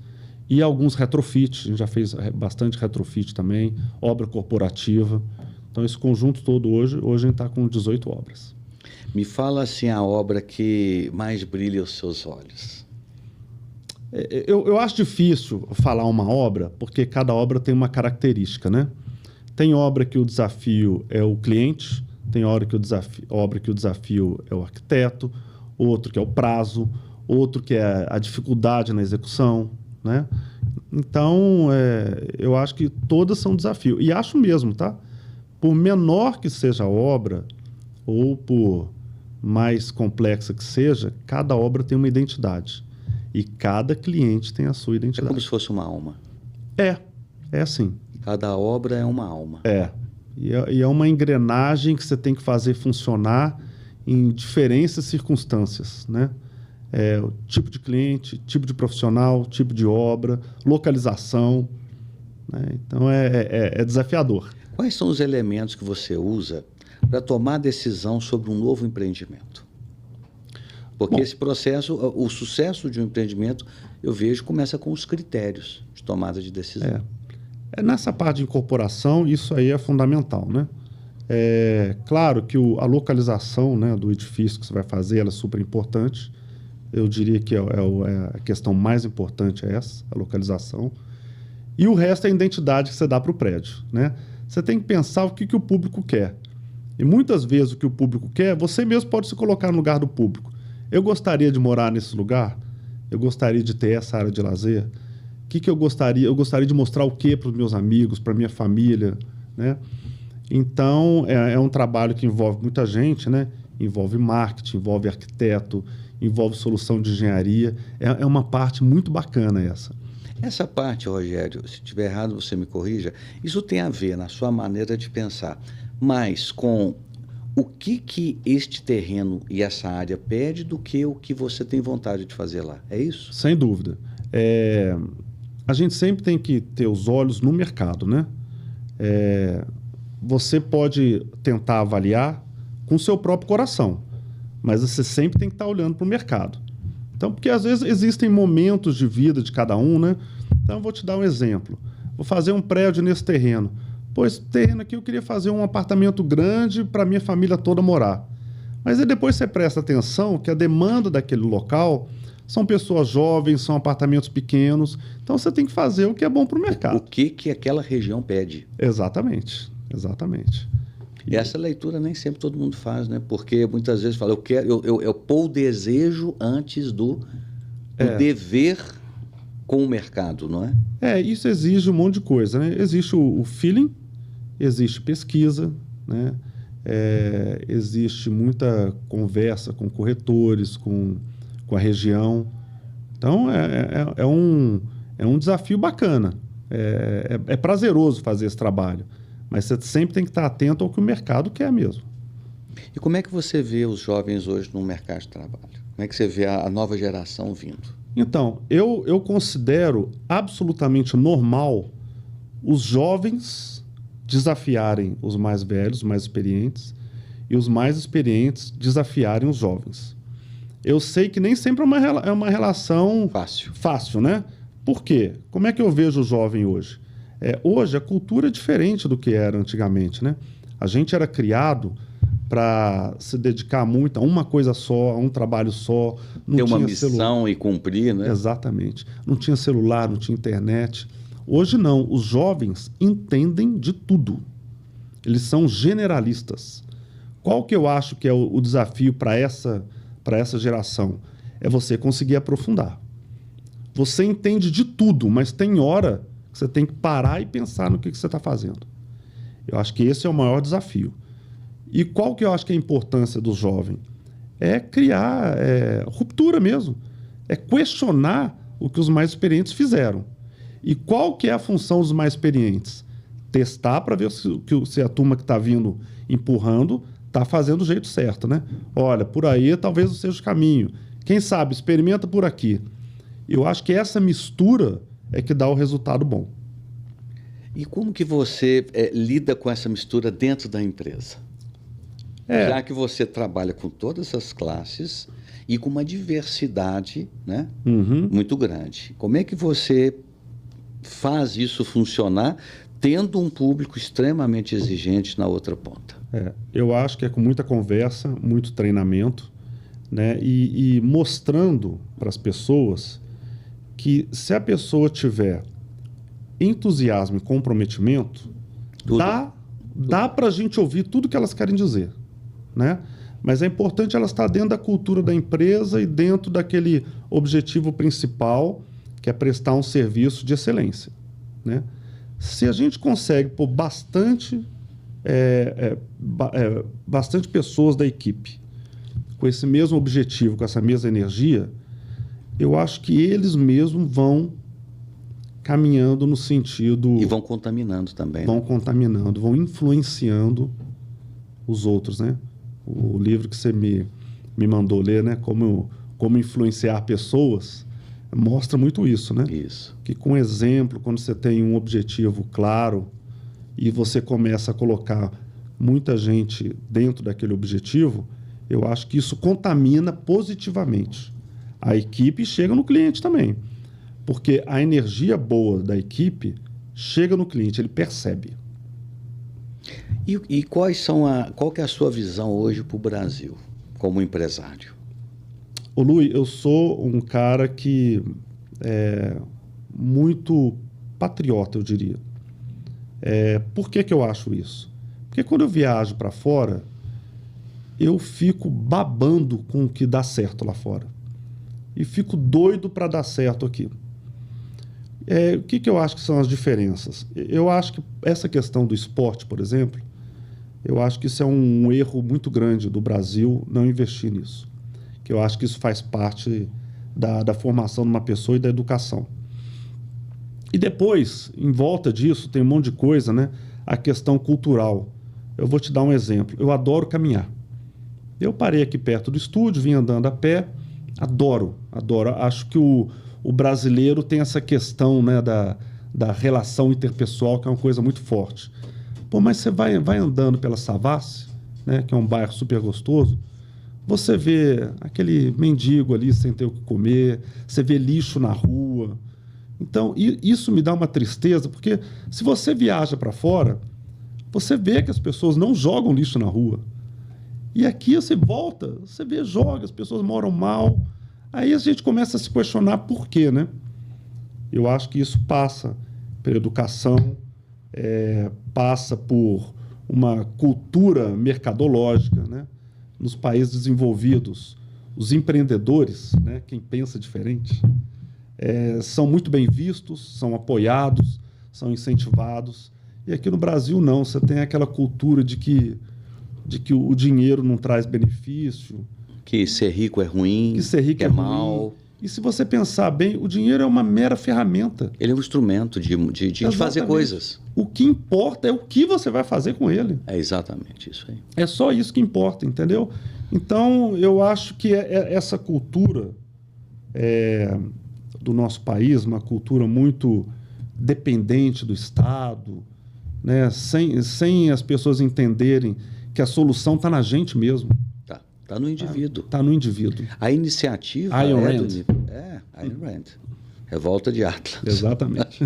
e alguns retrofit. A gente já fez bastante retrofit também, obra corporativa. Então, esse conjunto todo hoje a gente está com 18 obras. Me fala assim a obra que mais brilha aos seus olhos. Eu acho difícil falar uma obra, porque cada obra tem uma característica, né? Tem obra que o desafio é o cliente, tem obra que o desafio é o arquiteto, outro que é o prazo, outro que é a dificuldade na execução, né? Então, eu acho que todas são desafio. E acho mesmo, tá? Por menor que seja a obra, ou por mais complexa que seja, cada obra tem uma identidade. E cada cliente tem a sua identidade. É como se fosse uma alma. É assim. Cada obra é uma alma. E é uma engrenagem que você tem que fazer funcionar em diferentes circunstâncias, né? O tipo de cliente, tipo de profissional, tipo de obra, localização, né? Então, é desafiador. Quais são os elementos que você usa para tomar a decisão sobre um novo empreendimento? Porque esse processo, o sucesso de um empreendimento, eu vejo, começa com os critérios de tomada de decisão. Nessa parte de incorporação, isso aí é fundamental, né? Claro que a localização, né, do edifício que você vai fazer, ela é super importante. Eu diria que a questão mais importante é essa, a localização. E o resto é a identidade que você dá para o prédio, né? Você tem que pensar o que o público quer. E muitas vezes o que o público quer, você mesmo pode se colocar no lugar do público. Eu gostaria de morar nesse lugar? Eu gostaria de ter essa área de lazer? O que eu gostaria? Eu gostaria de mostrar o quê para os meus amigos, para a minha família, né? Então, é um trabalho que envolve muita gente, né? Envolve marketing, envolve arquiteto, envolve solução de engenharia. É uma parte muito bacana essa. Essa parte, Rogério, se estiver errado, você me corrija, isso tem a ver, na sua maneira de pensar, mas com o que este terreno e essa área pede do que o que você tem vontade de fazer lá. É isso? Sem dúvida. A gente sempre tem que ter os olhos no mercado, né? Você pode tentar avaliar com o seu próprio coração, mas você sempre tem que estar olhando para o mercado. Então, porque às vezes existem momentos de vida de cada um, né? Então, eu vou te dar um exemplo. Vou fazer um prédio nesse terreno. Pô, esse terreno aqui eu queria fazer um apartamento grande para minha família toda morar. Mas aí depois você presta atenção que a demanda daquele local são pessoas jovens, são apartamentos pequenos. Então, você tem que fazer o que é bom para o mercado. O que aquela região pede. Exatamente. E essa leitura nem sempre todo mundo faz, né? Porque muitas vezes fala, eu pôr o desejo antes do dever com o mercado, não é? Isso exige um monte de coisa, né? Existe o feeling, existe pesquisa, né? existe muita conversa com corretores, com a região. Então, é um desafio bacana. É prazeroso fazer esse trabalho, mas você sempre tem que estar atento ao que o mercado quer mesmo. E como é que você vê os jovens hoje no mercado de trabalho? Como é que você vê a nova geração vindo? Então, eu considero absolutamente normal os jovens desafiarem os mais velhos, os mais experientes, e os mais experientes desafiarem os jovens. Eu sei que nem sempre é uma relação fácil, né? Por quê? Como é que eu vejo o jovem hoje? Hoje a cultura é diferente do que era antigamente, né? A gente era criado para se dedicar muito a uma coisa só, a um trabalho só. Ter uma missão e cumprir, né? Exatamente. Não tinha celular, não tinha internet. Hoje não. Os jovens entendem de tudo. Eles são generalistas. Qual que eu acho que é o desafio para essa geração? É você conseguir aprofundar. Você entende de tudo, mas tem hora que você tem que parar e pensar no que você está fazendo. Eu acho que esse é o maior desafio. E qual que eu acho que é a importância do jovem? É criar ruptura mesmo. É questionar o que os mais experientes fizeram. E qual que é a função dos mais experientes? Testar para ver se a turma que está vindo empurrando está fazendo do jeito certo, né? Olha, por aí talvez não seja o caminho. Quem sabe, experimenta por aqui. Eu acho que essa mistura é que dá o resultado bom. E como que você lida com essa mistura dentro da empresa? Já que você trabalha com todas as classes e com uma diversidade, né, muito grande. Como é que você faz isso funcionar tendo um público extremamente exigente na outra ponta? Eu acho que é com muita conversa, muito treinamento, né, e mostrando para as pessoas que se a pessoa tiver entusiasmo e comprometimento, dá para a gente ouvir tudo que elas querem dizer. Né? Mas é importante ela estar dentro da cultura da empresa e dentro daquele objetivo principal, que é prestar um serviço de excelência. Né? Se a gente consegue pôr bastante pessoas da equipe com esse mesmo objetivo, com essa mesma energia, eu acho que eles mesmos vão caminhando no sentido... E vão contaminando também. Vão contaminando, vão influenciando os outros, né? O livro que você me mandou ler, né? Como influenciar pessoas, mostra muito isso, né? Isso. Que com exemplo, quando você tem um objetivo claro e você começa a colocar muita gente dentro daquele objetivo, eu acho que isso contamina positivamente. A equipe chega no cliente também. Porque a energia boa da equipe chega no cliente, ele percebe. E qual que é a sua visão hoje para o Brasil, como empresário? Ô Luiz, eu sou um cara que é muito patriota, eu diria. Por que eu acho isso? Porque quando eu viajo para fora, eu fico babando com o que dá certo lá fora. E fico doido para dar certo aqui. O que eu acho que são as diferenças? Eu acho que essa questão do esporte, por exemplo, eu acho que isso é um erro muito grande do Brasil não investir nisso. Que eu acho que isso faz parte da formação de uma pessoa e da educação. E depois, em volta disso, tem um monte de coisa, né? A questão cultural. Eu vou te dar um exemplo. Eu adoro caminhar. Eu parei aqui perto do estúdio, vim andando a pé. Adoro. Acho que o brasileiro tem essa questão, né, da relação interpessoal, que é uma coisa muito forte. Pô, mas você vai andando pela Savassi, né, que é um bairro super gostoso, você vê aquele mendigo ali sem ter o que comer, você vê lixo na rua. Então, isso me dá uma tristeza, porque se você viaja para fora, você vê que as pessoas não jogam lixo na rua. E aqui você volta, você vê, joga, as pessoas moram mal. Aí a gente começa a se questionar por quê, né? Eu acho que isso passa pela educação, passa por uma cultura mercadológica, né? Nos países desenvolvidos, os empreendedores, né? Quem pensa diferente, são muito bem vistos, são apoiados, são incentivados. E aqui no Brasil não, você tem aquela cultura de que de que o dinheiro não traz benefício. Que ser rico é ruim, que ser rico é mal. E se você pensar bem, o dinheiro é uma mera ferramenta. Ele é um instrumento de fazer coisas. O que importa é o que você vai fazer com ele. É exatamente isso aí. É só isso que importa, entendeu? Então, eu acho que essa cultura do nosso país, uma cultura muito dependente do Estado, né? Sem as pessoas entenderem que a solução está na gente mesmo. Está no indivíduo. Está no indivíduo. A iniciativa Ayn Rand. Ayn Rand. Revolta de Atlas. Exatamente.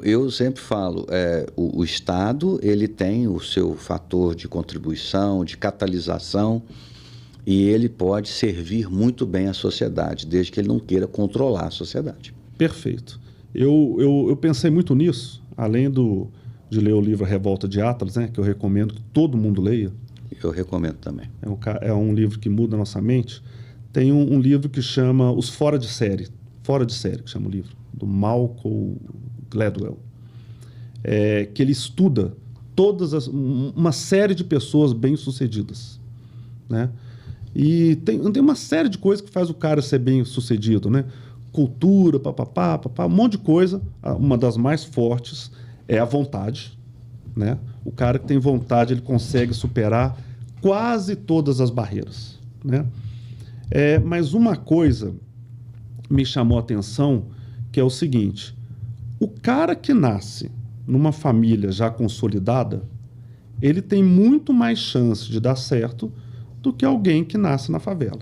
Eu sempre falo, o Estado ele tem o seu fator de contribuição, de catalisação, e ele pode servir muito bem à sociedade, desde que ele não queira controlar a sociedade. Perfeito. Eu pensei muito nisso, além de ler o livro Revolta de Atlas, né, que eu recomendo que todo mundo leia. Eu recomendo também. É um livro que muda a nossa mente. Tem um livro que chama Os Fora de Série, que chama o livro, do Malcolm Gladwell, que ele estuda uma série de pessoas bem-sucedidas, né? E tem uma série de coisas que faz o cara ser bem-sucedido, né? Cultura, um monte de coisa. Uma das mais fortes é a vontade, né? O cara que tem vontade, ele consegue superar quase todas as barreiras, né? Mas uma coisa me chamou a atenção, que é o seguinte: o cara que nasce numa família já consolidada, ele tem muito mais chance de dar certo do que alguém que nasce na favela.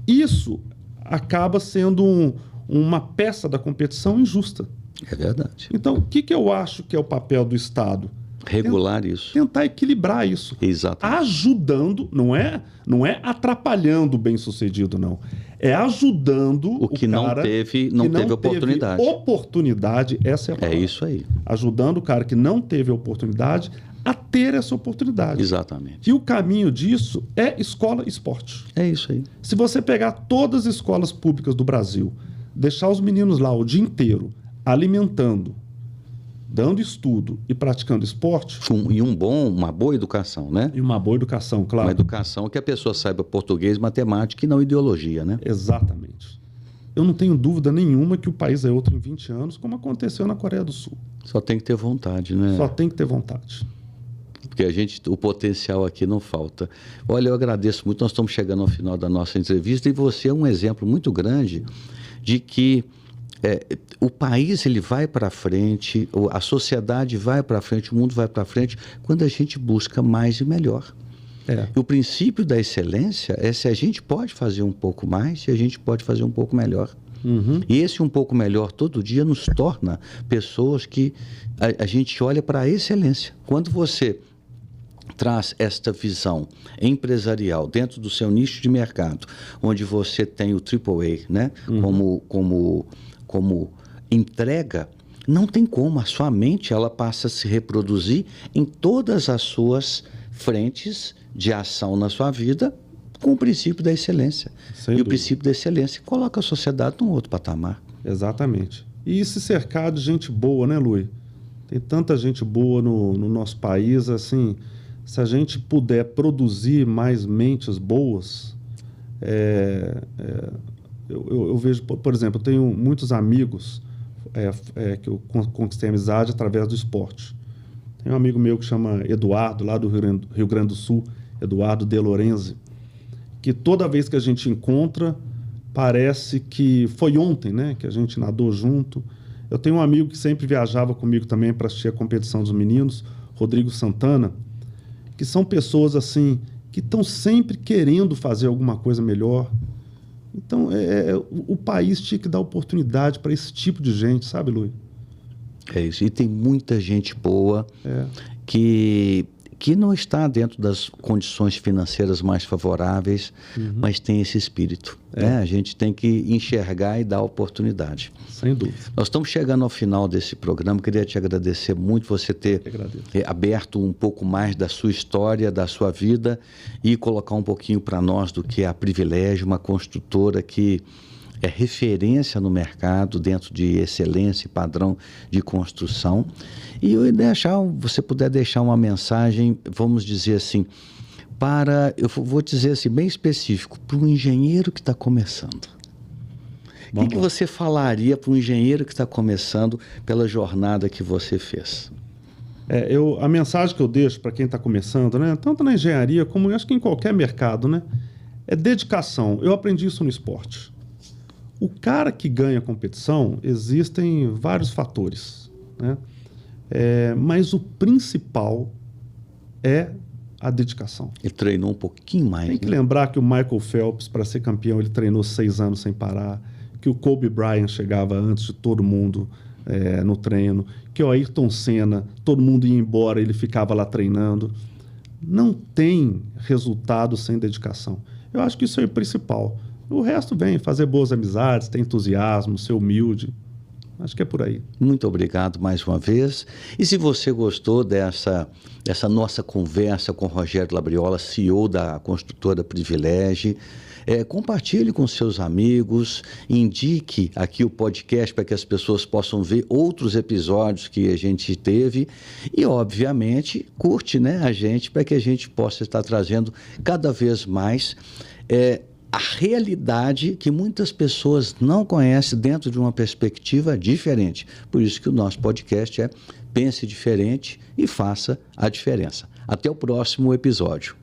Isso acaba sendo uma peça da competição injusta. É verdade. Então, o que eu acho que é o papel do Estado? Regular isso. Tentar equilibrar isso. Exatamente. Ajudando, não é atrapalhando o bem-sucedido, não. É ajudando o que não teve oportunidade. Oportunidade, essa é a palavra. É isso aí. Ajudando o cara que não teve a oportunidade a ter essa oportunidade. Exatamente. E o caminho disso é escola e esporte. É isso aí. Se você pegar todas as escolas públicas do Brasil, deixar os meninos lá o dia inteiro alimentando, dando estudo e praticando esporte... uma boa educação, né? E uma boa educação, claro. Uma educação que a pessoa saiba português, matemática e não ideologia, né? Exatamente. Eu não tenho dúvida nenhuma que o país é outro em 20 anos, como aconteceu na Coreia do Sul. Só tem que ter vontade, né? Só tem que ter vontade. Porque o potencial aqui não falta. Olha, eu agradeço muito, nós estamos chegando ao final da nossa entrevista e você é um exemplo muito grande de que o país ele vai para frente, a sociedade vai para frente, o mundo vai para frente quando a gente busca mais e melhor. E o princípio da excelência é se a gente pode fazer um pouco mais, se a gente pode fazer um pouco melhor. Uhum. E esse um pouco melhor todo dia nos torna pessoas que a gente olha para a excelência. Quando você traz esta visão empresarial dentro do seu nicho de mercado, onde você tem o AAA, né? Uhum. como entrega, não tem como. A sua mente ela passa a se reproduzir em todas as suas frentes de ação na sua vida com o princípio da excelência. Sem e dúvida. O princípio da excelência coloca a sociedade num outro patamar. Exatamente. E se cercar de gente boa, né, Luiz? Tem tanta gente boa no nosso país, assim, se a gente puder produzir mais mentes boas, eu vejo, por exemplo, eu tenho muitos amigos que eu conquistei amizade através do esporte. Tem um amigo meu que chama Eduardo, lá do Rio Grande do Sul, Eduardo De Lorenzi, que toda vez que a gente encontra, parece que foi ontem, né, que a gente nadou junto. Eu tenho um amigo que sempre viajava comigo também para assistir a competição dos meninos, Rodrigo Santana, que são pessoas assim que estão sempre querendo fazer alguma coisa melhor. Então, o país tinha que dar oportunidade para esse tipo de gente, sabe, Luiz? É isso. E tem muita gente boa que não está dentro das condições financeiras mais favoráveis, mas tem esse espírito. Né? A gente tem que enxergar e dar oportunidade. Sem dúvida. Nós estamos chegando ao final desse programa. Queria te agradecer muito você ter aberto um pouco mais da sua história, da sua vida e colocar um pouquinho para nós do que é a Privilégio, uma construtora que é referência no mercado dentro de excelência e padrão de construção. E você puder deixar uma mensagem, vamos dizer assim, eu vou dizer assim, bem específico, para um engenheiro que está começando. O que você falaria para um engenheiro que está começando pela jornada que você fez? A mensagem que eu deixo para quem está começando, né, tanto na engenharia como eu acho que em qualquer mercado, né, é dedicação. Eu aprendi isso no esporte. O cara que ganha a competição, existem vários fatores, né? Mas o principal é a dedicação. Ele treinou um pouquinho mais. Tem que lembrar que o Michael Phelps, para ser campeão, ele treinou 6 anos sem parar, que o Kobe Bryant chegava antes de todo mundo no treino, que o Ayrton Senna, todo mundo ia embora, ele ficava lá treinando. Não tem resultado sem dedicação. Eu acho que isso é o principal. O resto vem, fazer boas amizades, ter entusiasmo, ser humilde. Acho que é por aí. Muito obrigado mais uma vez. E se você gostou dessa nossa conversa com o Rogério Labriola, CEO da construtora Privilege, compartilhe com seus amigos, indique aqui o podcast para que as pessoas possam ver outros episódios que a gente teve e, obviamente, curte, né, a gente para que a gente possa estar trazendo cada vez mais a realidade que muitas pessoas não conhecem dentro de uma perspectiva diferente. Por isso que o nosso podcast é Pense Diferente e Faça a Diferença. Até o próximo episódio.